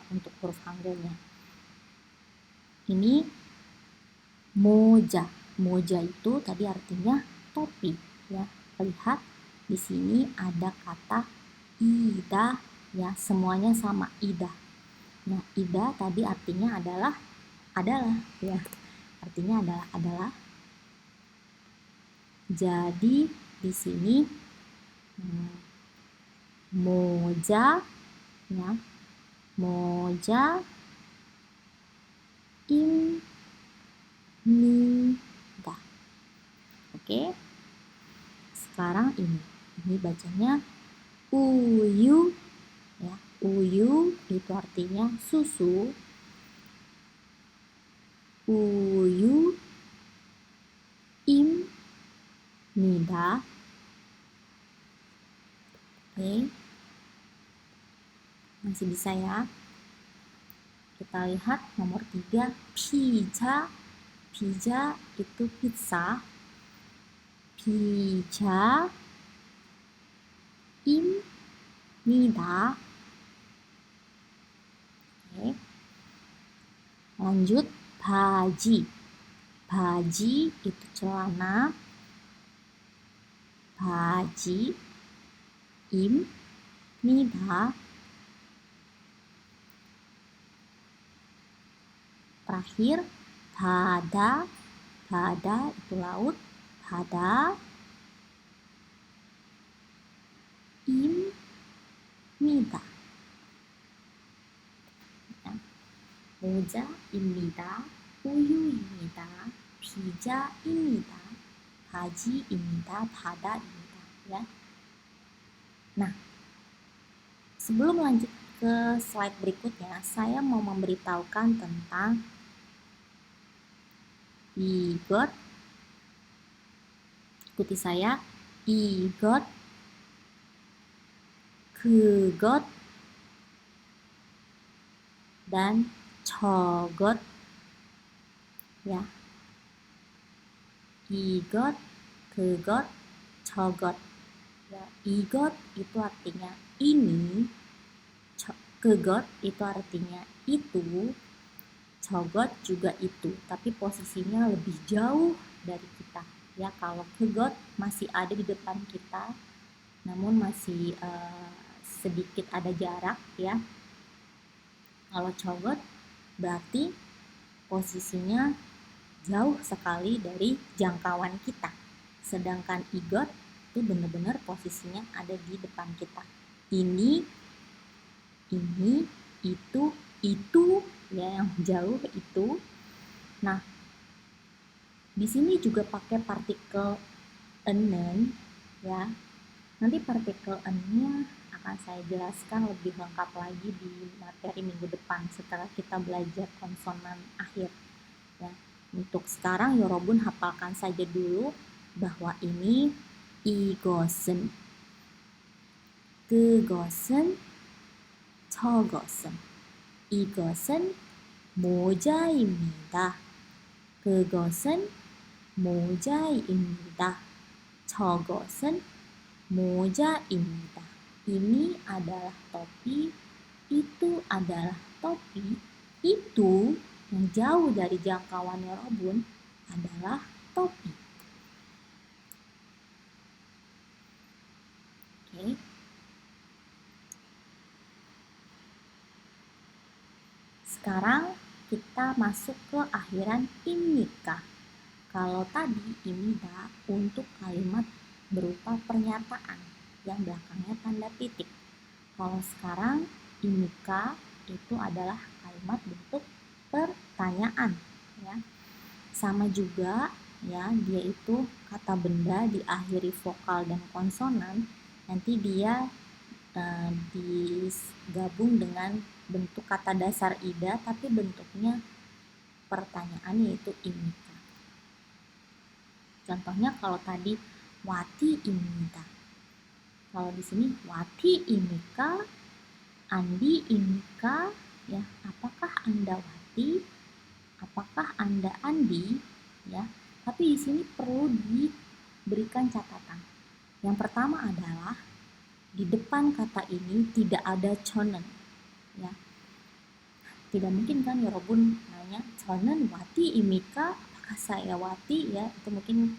untuk huruf Hangulnya. Ini moja. Moja itu tadi artinya topi ya. Lihat di sini ada kata ida ya, semuanya sama ida. Nah, ida tadi artinya adalah ya. Artinya adalah. Jadi di sini moja ya. Moja imida. Oke. Sekarang ini bacanya uyu ya. Uyu itu artinya susu. 우유 입니다. Oke, masih bisa ya. Kita lihat nomor 3, pizza. Pizza itu pizza. Pizza 입니다. Oke. Lanjut, baji. Baji itu celana. 바지 입니다. Terakhir, 바다. 바다 itu laut. 바다 입니다. 모자입니다. 우유입니다. 피자입니다. 바지입니다. 바다입니다. Ya. Nah, sebelum lanjut ke slide berikutnya, saya mau memberitahukan tentang igot. Ikuti saya. Igot, 그것, dan 저것 ya. 이것, 그것, 저것 ya. 이것 itu artinya ini, 그것 itu artinya itu, 저것 juga itu, tapi posisinya lebih jauh dari kita ya. Kalau 그것 masih ada di depan kita, namun masih sedikit ada jarak ya. Kalau 저것 berarti posisinya jauh sekali dari jangkauan kita. Sedangkan igot itu benar-benar posisinya ada di depan kita. Ini, itu ya, yang jauh itu. Nah, di sini juga pakai partikel enen ya. Nanti partikel N-nya akan saya jelaskan lebih lengkap lagi di materi minggu depan setelah kita belajar konsonan akhir. Ya, untuk sekarang Yorobun hafalkan saja dulu bahwa ini 이것은, 그것은, 저것은. 이것은 모자입니다. 그것은 모자입니다. 저것은 moja입니다. Ini adalah topi, itu adalah topi, itu yang jauh dari jangkauan Yorobun adalah topi. Oke. Sekarang kita masuk ke akhiran imika. Kalau tadi imida untuk kalimat berupa pernyataan yang belakangnya tanda titik. Kalau sekarang imika itu adalah kalimat bentuk pertanyaan, ya. Sama juga, ya, dia itu kata benda diakhiri vokal dan konsonan, nanti dia digabung dengan bentuk kata dasar ida tapi bentuknya pertanyaan, yaitu imika. Contohnya kalau tadi wati imita. Kalau di sini wati imika, andi imika, ya, apakah Anda wati? Apakah Anda andi? Ya, tapi di sini perlu diberikan catatan. Yang pertama adalah di depan kata ini tidak ada chonen, ya. Tidak mungkin kan Yorobun nanya chonen wati imika, apakah saya wati, ya. Itu mungkin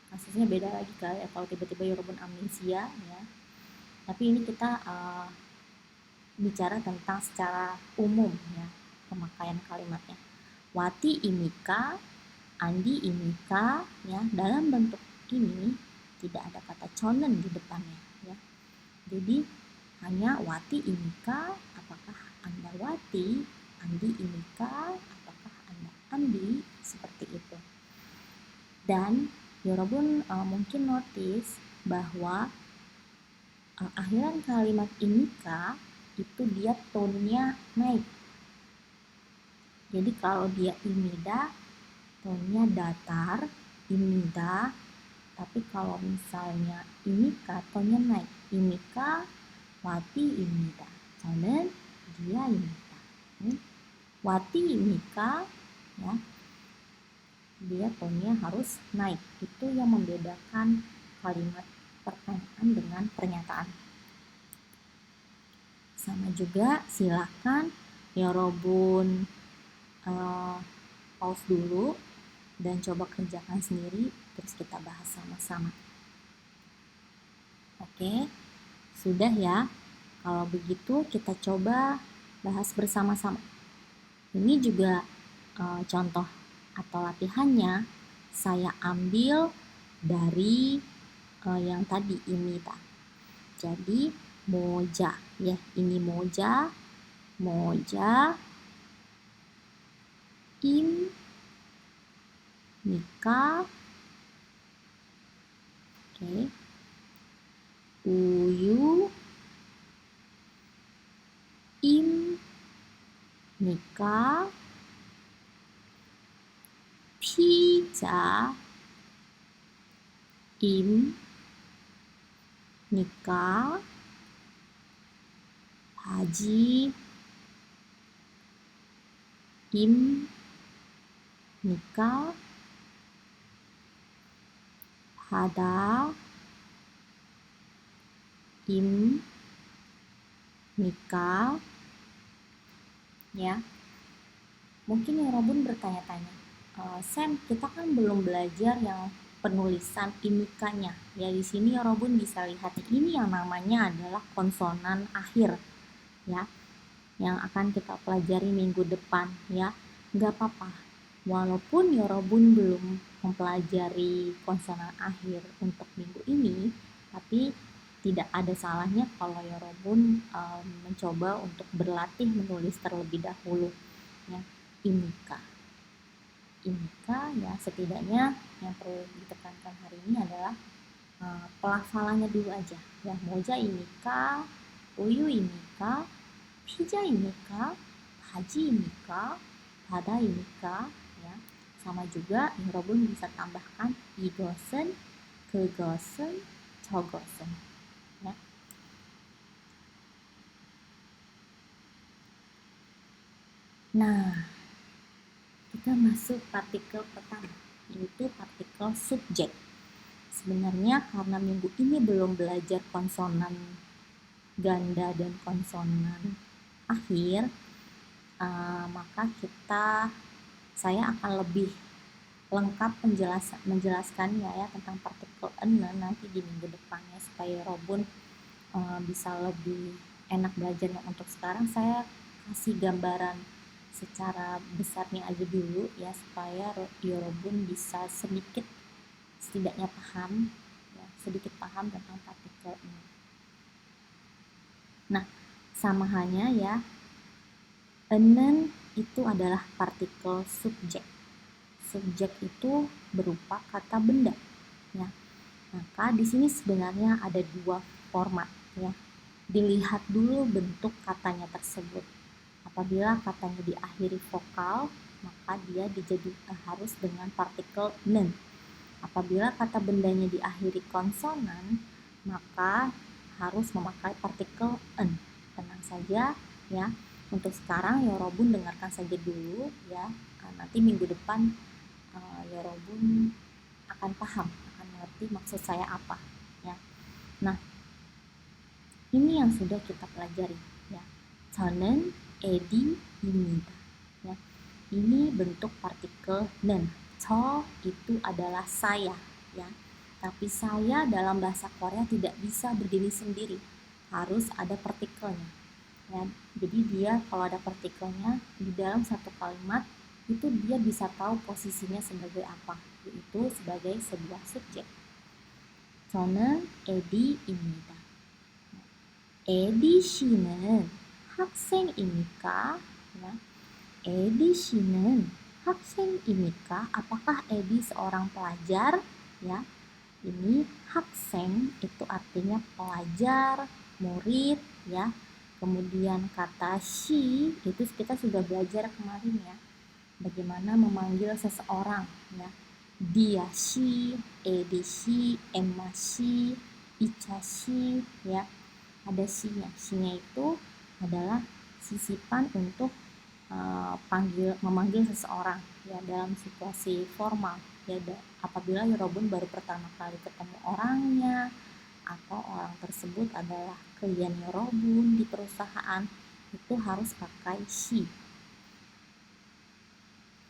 kasusnya beda lagi kali ya kalau tiba-tiba Yorobun amnesia, ya. Tapi ini kita bicara tentang secara umum, ya, pemakaian kalimatnya. Wati imika, andi imika, ya, dalam bentuk ini tidak ada kata chonen di depannya, ya. Jadi hanya wati imika, apakah Anda wati, andi imika, apakah Anda andi, seperti itu. Dan Yorobun mungkin notice bahwa akhiran kalimat imika itu dia tone-nya naik. Jadi kalau dia imida, tone-nya datar, imida. Tapi kalau misalnya imika, tone-nya naik. Imika, wati imida. Soalnya dia imida. Wati imika, ya, dia tone-nya harus naik. Itu yang membedakan kalimat pertanyaan dengan pernyataan. Sama juga, silakan Yorobun pause dulu dan coba kerjakan sendiri, terus kita bahas sama-sama. Oke, sudah ya. Kalau begitu kita coba bahas bersama-sama. Ini juga contoh atau latihannya saya ambil dari yang tadi imita. Jadi moja, ya, ini moja, moja, im, nika, oke, uyu, im, nika, pizza, im, nika, haji, im, nika, hada, im, nika, ya. Mungkin Yorobun bertanya-tanya, Sam, kita kan belum belajar yang penulisan imikanya. Ya, di sini Yorobun bisa lihat ini yang namanya adalah konsonan akhir, ya, yang akan kita pelajari minggu depan, ya. Nggak apa-apa, walaupun Yorobun belum mempelajari konsonan akhir untuk minggu ini, tapi tidak ada salahnya kalau Yorobun mencoba untuk berlatih menulis terlebih dahulu, ya. Imika, ya, setidaknya yang perlu ditekankan hari ini adalah pelafalannya dulu aja ya. Moja ini kah, uyu ini kah, pija ini kah, haji ini kah, pada ini kah ya. Sama juga Yorobun bisa tambahkan igosen, kegosen, cogosen ya. Nah, kita masuk partikel pertama, yaitu partikel subjek. Sebenarnya karena minggu ini belum belajar konsonan ganda dan konsonan akhir, maka saya akan lebih lengkap menjelaskannya ya tentang partikel ene nanti di minggu depannya, supaya Robun bisa lebih enak belajarnya. Untuk sekarang saya kasih gambaran secara besarnya aja dulu ya, supaya Yorobun bisa setidaknya paham ya, sedikit paham tentang partikel ini. Nah, sama halnya ya, enen itu adalah partikel subjek. Subjek itu berupa kata benda ya. Maka di sini sebenarnya ada dua format ya. Dilihat dulu bentuk katanya tersebut. Apabila katanya diakhiri vokal, maka dia harus dengan partikel nen. Apabila kata bendanya diakhiri konsonan, maka harus memakai partikel en. Tenang saja ya. Untuk sekarang Yorobun dengarkan saja dulu ya. Nanti minggu depan Yorobun akan paham, akan mengerti maksud saya apa ya. Nah, ini yang sudah kita pelajari ya. 저는 에디입니다 ya. Ini bentuk partikel nen. 저 itu adalah saya ya. Tapi saya dalam bahasa Korea tidak bisa berdiri sendiri, harus ada partikelnya ya. Jadi dia kalau ada partikelnya di dalam satu kalimat itu dia bisa tahu posisinya sebagai apa, yaitu sebagai sebuah subjek. 저는 에디입니다. 에디 씨는 학생입니까? Ya. 에디 씨는 학생입니까? Apakah Edi seorang pelajar? Ya. Ini 학생 itu artinya pelajar, murid ya. Kemudian kata she itu kita sudah belajar kemarin ya. Bagaimana memanggil seseorang ya. Dia she, Edi she, Emma she, Icha she ya. Ada she-nya. She-nya itu adalah sisipan untuk memanggil seseorang ya dalam situasi formal ya. Apabila Yorobun baru pertama kali ketemu orangnya atau orang tersebut adalah klien Yorobun di perusahaan, itu harus pakai she.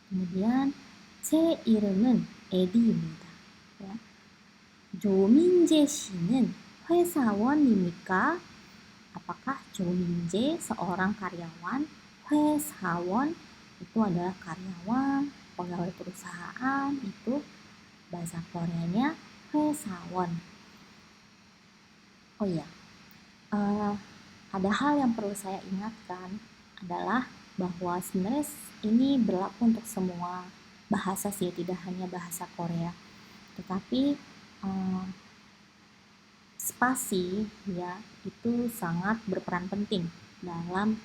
kemudian 제 이름은 에디입니다 ya. 조민재 씨는 회사원입니까? Apakah 조민재 seorang karyawan? 회사원 itu adalah karyawan, pegawai perusahaan, itu bahasa Koreanya 회사원. Oh iya, ada hal yang perlu saya ingatkan adalah bahwa sebenarnya ini berlaku untuk semua bahasa sih, tidak hanya bahasa Korea. Tetapi spasi ya itu sangat berperan penting dalam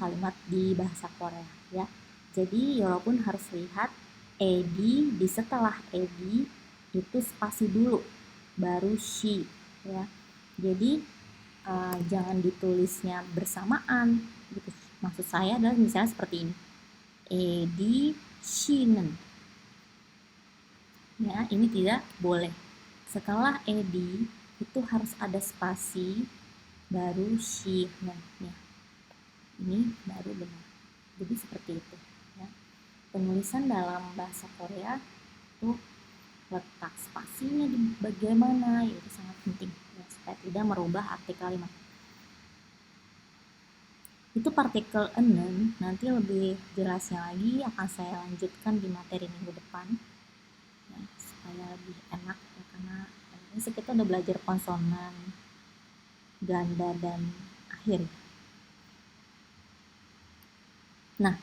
kalimat di bahasa Korea ya. Jadi Yorobun harus lihat edi, di setelah edi itu spasi dulu baru she ya. Jadi jangan ditulisnya bersamaan gitu. Maksud saya adalah misalnya seperti ini, edi shinen ya, ini tidak boleh. Setelah edi itu harus ada spasi baru she ya. Ini baru benar. Jadi seperti itu ya. Penulisan dalam bahasa Korea itu letak spasinya di bagaimana itu sangat penting ya, supaya tidak merubah arti kalimat. Itu partikel enen, nanti lebih jelasnya lagi akan saya lanjutkan di materi minggu depan ya, supaya lebih enak ya, karena ini kita udah belajar konsonan ganda dan akhir. Nah,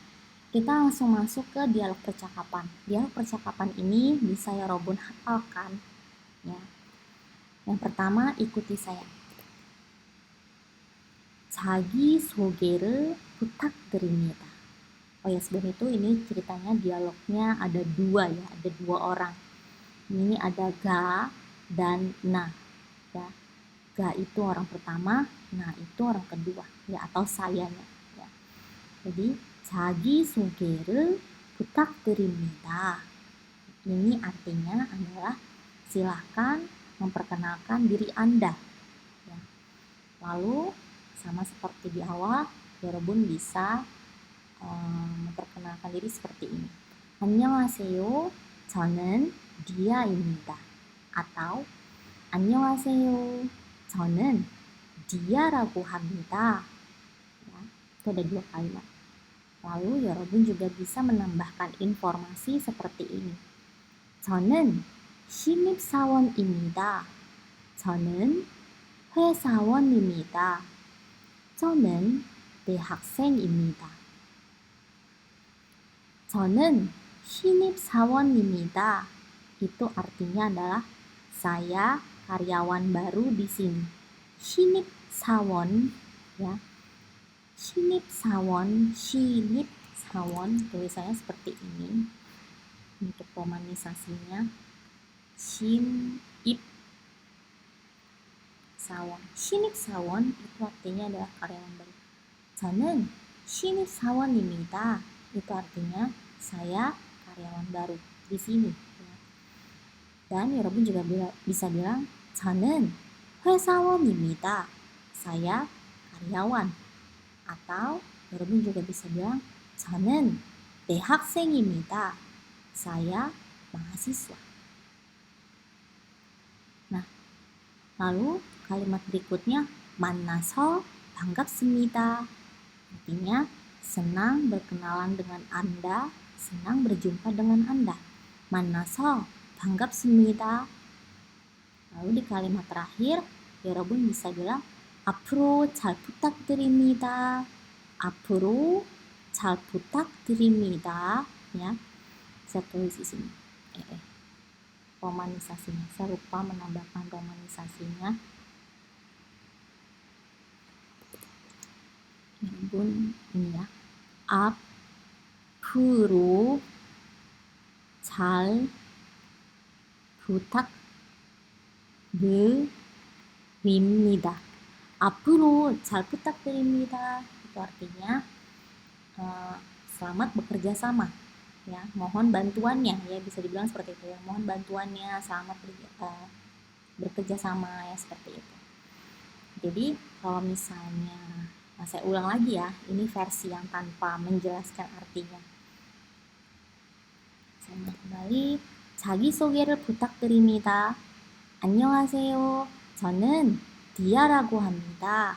kita langsung masuk ke dialog percakapan. Dialog percakapan ini bisa 여러분 hafalkan ya. Yang pertama, ikuti saya. 자기 소개를 부탁드립니다. Oh ya, sebelum itu ini ceritanya dialognya ada dua ya, ada dua orang. Ini ada ga dan na ya. Ga itu orang pertama, na itu orang kedua ya, atau sayanya ya. Jadi 자기 소개를 부탁드립니다. Ini artinya adalah silahkan memperkenalkan diri Anda ya. Lalu sama seperti di awal, 여러분 bisa memperkenalkan diri seperti ini. 안녕하세요. 저는 디아입니다. Atau 안녕하세요. 저는 디아라고 합니다. Ya, itu ada dua kalimat. Lalu 여러분 juga bisa menambahkan informasi seperti ini. 저는 신입사원입니다. 저는 회사원입니다. 저는 대학생입니다. 저는 신입사원입니다. Itu artinya adalah saya karyawan baru di sini. 신입사원 ya. 신입사원 tulisannya seperti ini. Untuk romanisasinya 신입사원 itu artinya adalah karyawan baru. 저는 신입사원입니다. Itu artinya saya karyawan baru di sini. Dan 여러분 juga bisa bilang 저는 회사원입니다. Saya karyawan. Atau 여러분 juga bisa bilang 저는 대학생입니다. Saya mahasiswa. Nah, lalu kalimat berikutnya 만나서 반갑습니다. Artinya senang berkenalan dengan Anda, senang berjumpa dengan Anda. 만나서 반갑습니다. Lalu di kalimat terakhir, 여러분 bisa bilang 앞으로 잘 부탁드립니다. 앞으로 잘 부탁드립니다. Ya, saya tulis di sini. Romanisasinya, saya lupa menambahkan romanisasinya. 여러분 ini ya. 앞으로 잘 부탁드립니다. 앞으로 잘 부탁드립니다. Itu artinya selamat bekerja sama ya, mohon bantuannya ya, bisa dibilang seperti itu ya, mohon bantuannya, selamat bekerja sama ya, seperti itu. Jadi kalau misalnya saya ulang lagi ya, ini versi yang tanpa menjelaskan artinya. Saya kembali. 자기소개를 부탁드립니다. 안녕하세요. 저는 디아라고 합니다.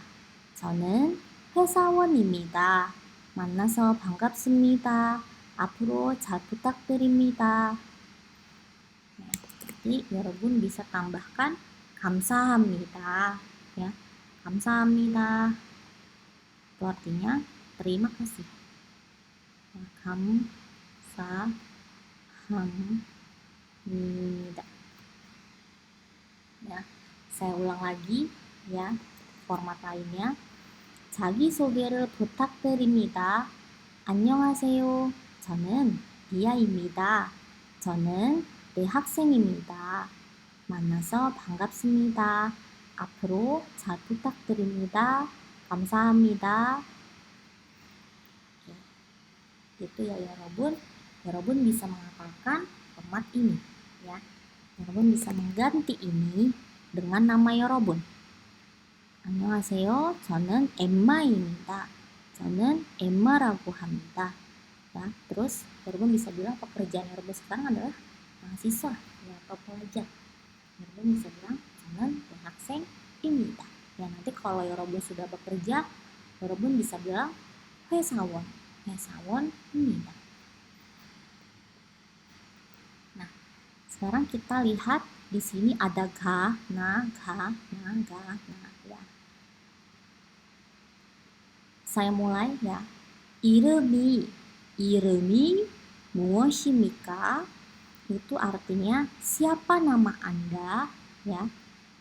저는 회사원입니다. 만나서 반갑습니다. 앞으로 잘 부탁드립니다. Jadi 여러분 bisa tambahkan 감사합니다 ya. 감사합니다. Itu artinya terima kasih. 감사합니다. Ya, saya ulang lagi ya, format lainnya. 자기소개를 부탁드립니다. 안녕하세요. 저는 디아입니다. 저는 대학생입니다. 만나서 반갑습니다. 앞으로 잘 부탁드립니다. 감사합니다. Itu ya 여러분. 여러분 bisa menghafalkan format ini ya. 여러분 bisa mengganti ini dengan nama 여러분. 안녕하세요. 저는 엠마입니다. 저는 엠마라고 합니다. Ya, terus 여러분 bisa bilang pekerjaan 여러분 sekarang adalah mahasiswa ya, atau pelajar. 여러분 bisa bilang 저는 대학생입니다. Ya, nanti kalau 여러분 sudah bekerja, 여러분 bisa bilang 회사원입니다. Nah, sekarang kita lihat di sini ada ga, na, ya. Saya mulai ya. 이름이 이름이 무엇입니까? Itu artinya siapa nama Anda, ya.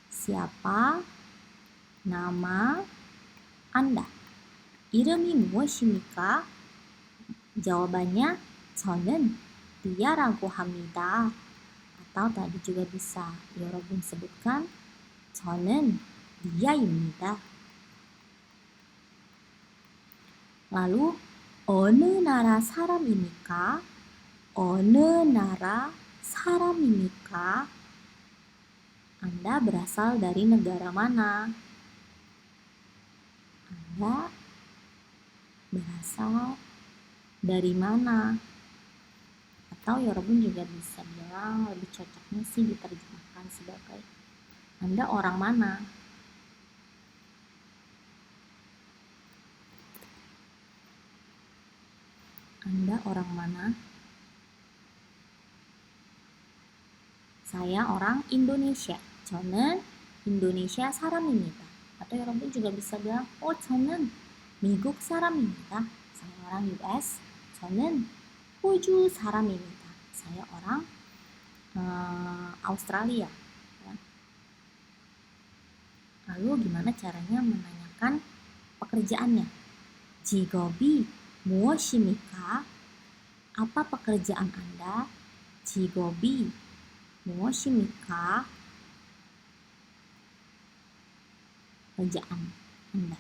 Siapa nama Anda? 이름이 무엇입니까? Jawabannya 저는 Dia라고 합니다. Atau tadi juga bisa 여러분 sebutkan 저는 Dia입니다. Lalu 어느 나라 사람입니까? 어느 나라 사람입니까? Anda berasal dari negara mana? Anda berasal dari mana? Atau 여러분 juga bisa bilang lebih cocoknya sih diterjemahkan sebagai Anda orang mana? Anda orang mana? Saya orang Indonesia. 저는 Indonesia 사람입니다. Atau 여러분 juga bisa bilang, 저는 미국 사람입니다. Saya orang US. 저는 호주 사람입니다. Saya orang Australia. Ya. Lalu gimana caranya menanyakan pekerjaannya? 직업이 무엇입니까? Apa pekerjaan Anda? 직업이 무엇입니까? Pekerjaan Anda.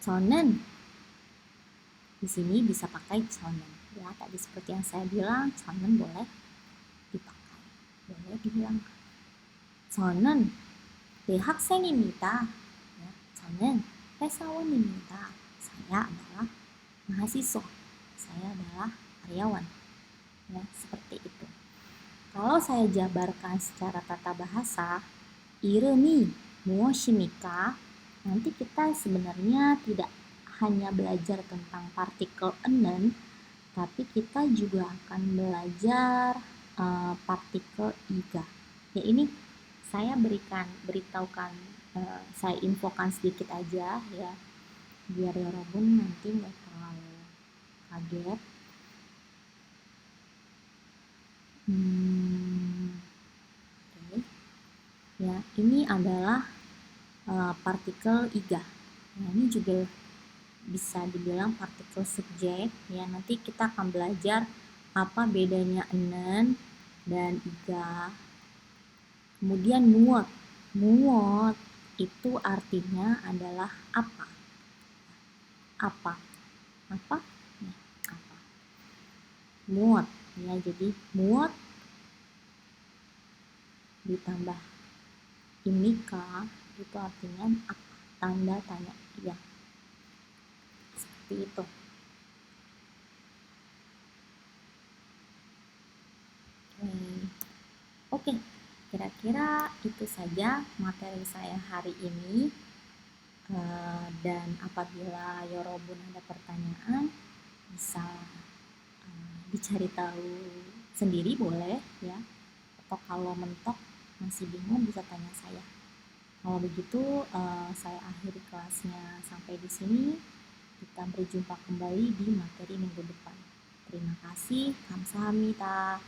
저는 di sini bisa pakai 저는. Ya, tadi seperti yang saya bilang, 저는 boleh dipakai, boleh dihilangkan. 저는 대학생입니다. Ya, 저는 회사원입니다. Saya adalah mahasiswa. Saya adalah karyawan. Ya, seperti itu. Kalau saya jabarkan secara tata bahasa, 이름이 무엇입니까? Nanti kita sebenarnya tidak hanya belajar tentang partikel enen, tapi kita juga akan belajar partikel iga. Ya, ini saya saya infokan sedikit aja ya, biar 여러분 nanti nggak terlalu kaget. Oke. Ya, ini adalah partikel iga. Nah, ini juga bisa dibilang partikel subjek. Ya, nanti kita akan belajar apa bedanya enen dan iga. Kemudian muot. Muot itu artinya adalah apa? Apa? Apa? Ya, apa? Muot. Ya, jadi muot ditambah imika itu artinya apa? Tanda tanya. Ya. Seperti itu. Oke. Kira-kira itu saja materi saya hari ini. Dan apabila Yorobun ada pertanyaan, bisa dicari tahu sendiri boleh ya. Atau kalau mentok masih bingung bisa tanya saya. Kalau begitu saya akhiri kelasnya sampai di sini. Kita berjumpa kembali di materi minggu depan. Terima kasih. Kamsahamnida.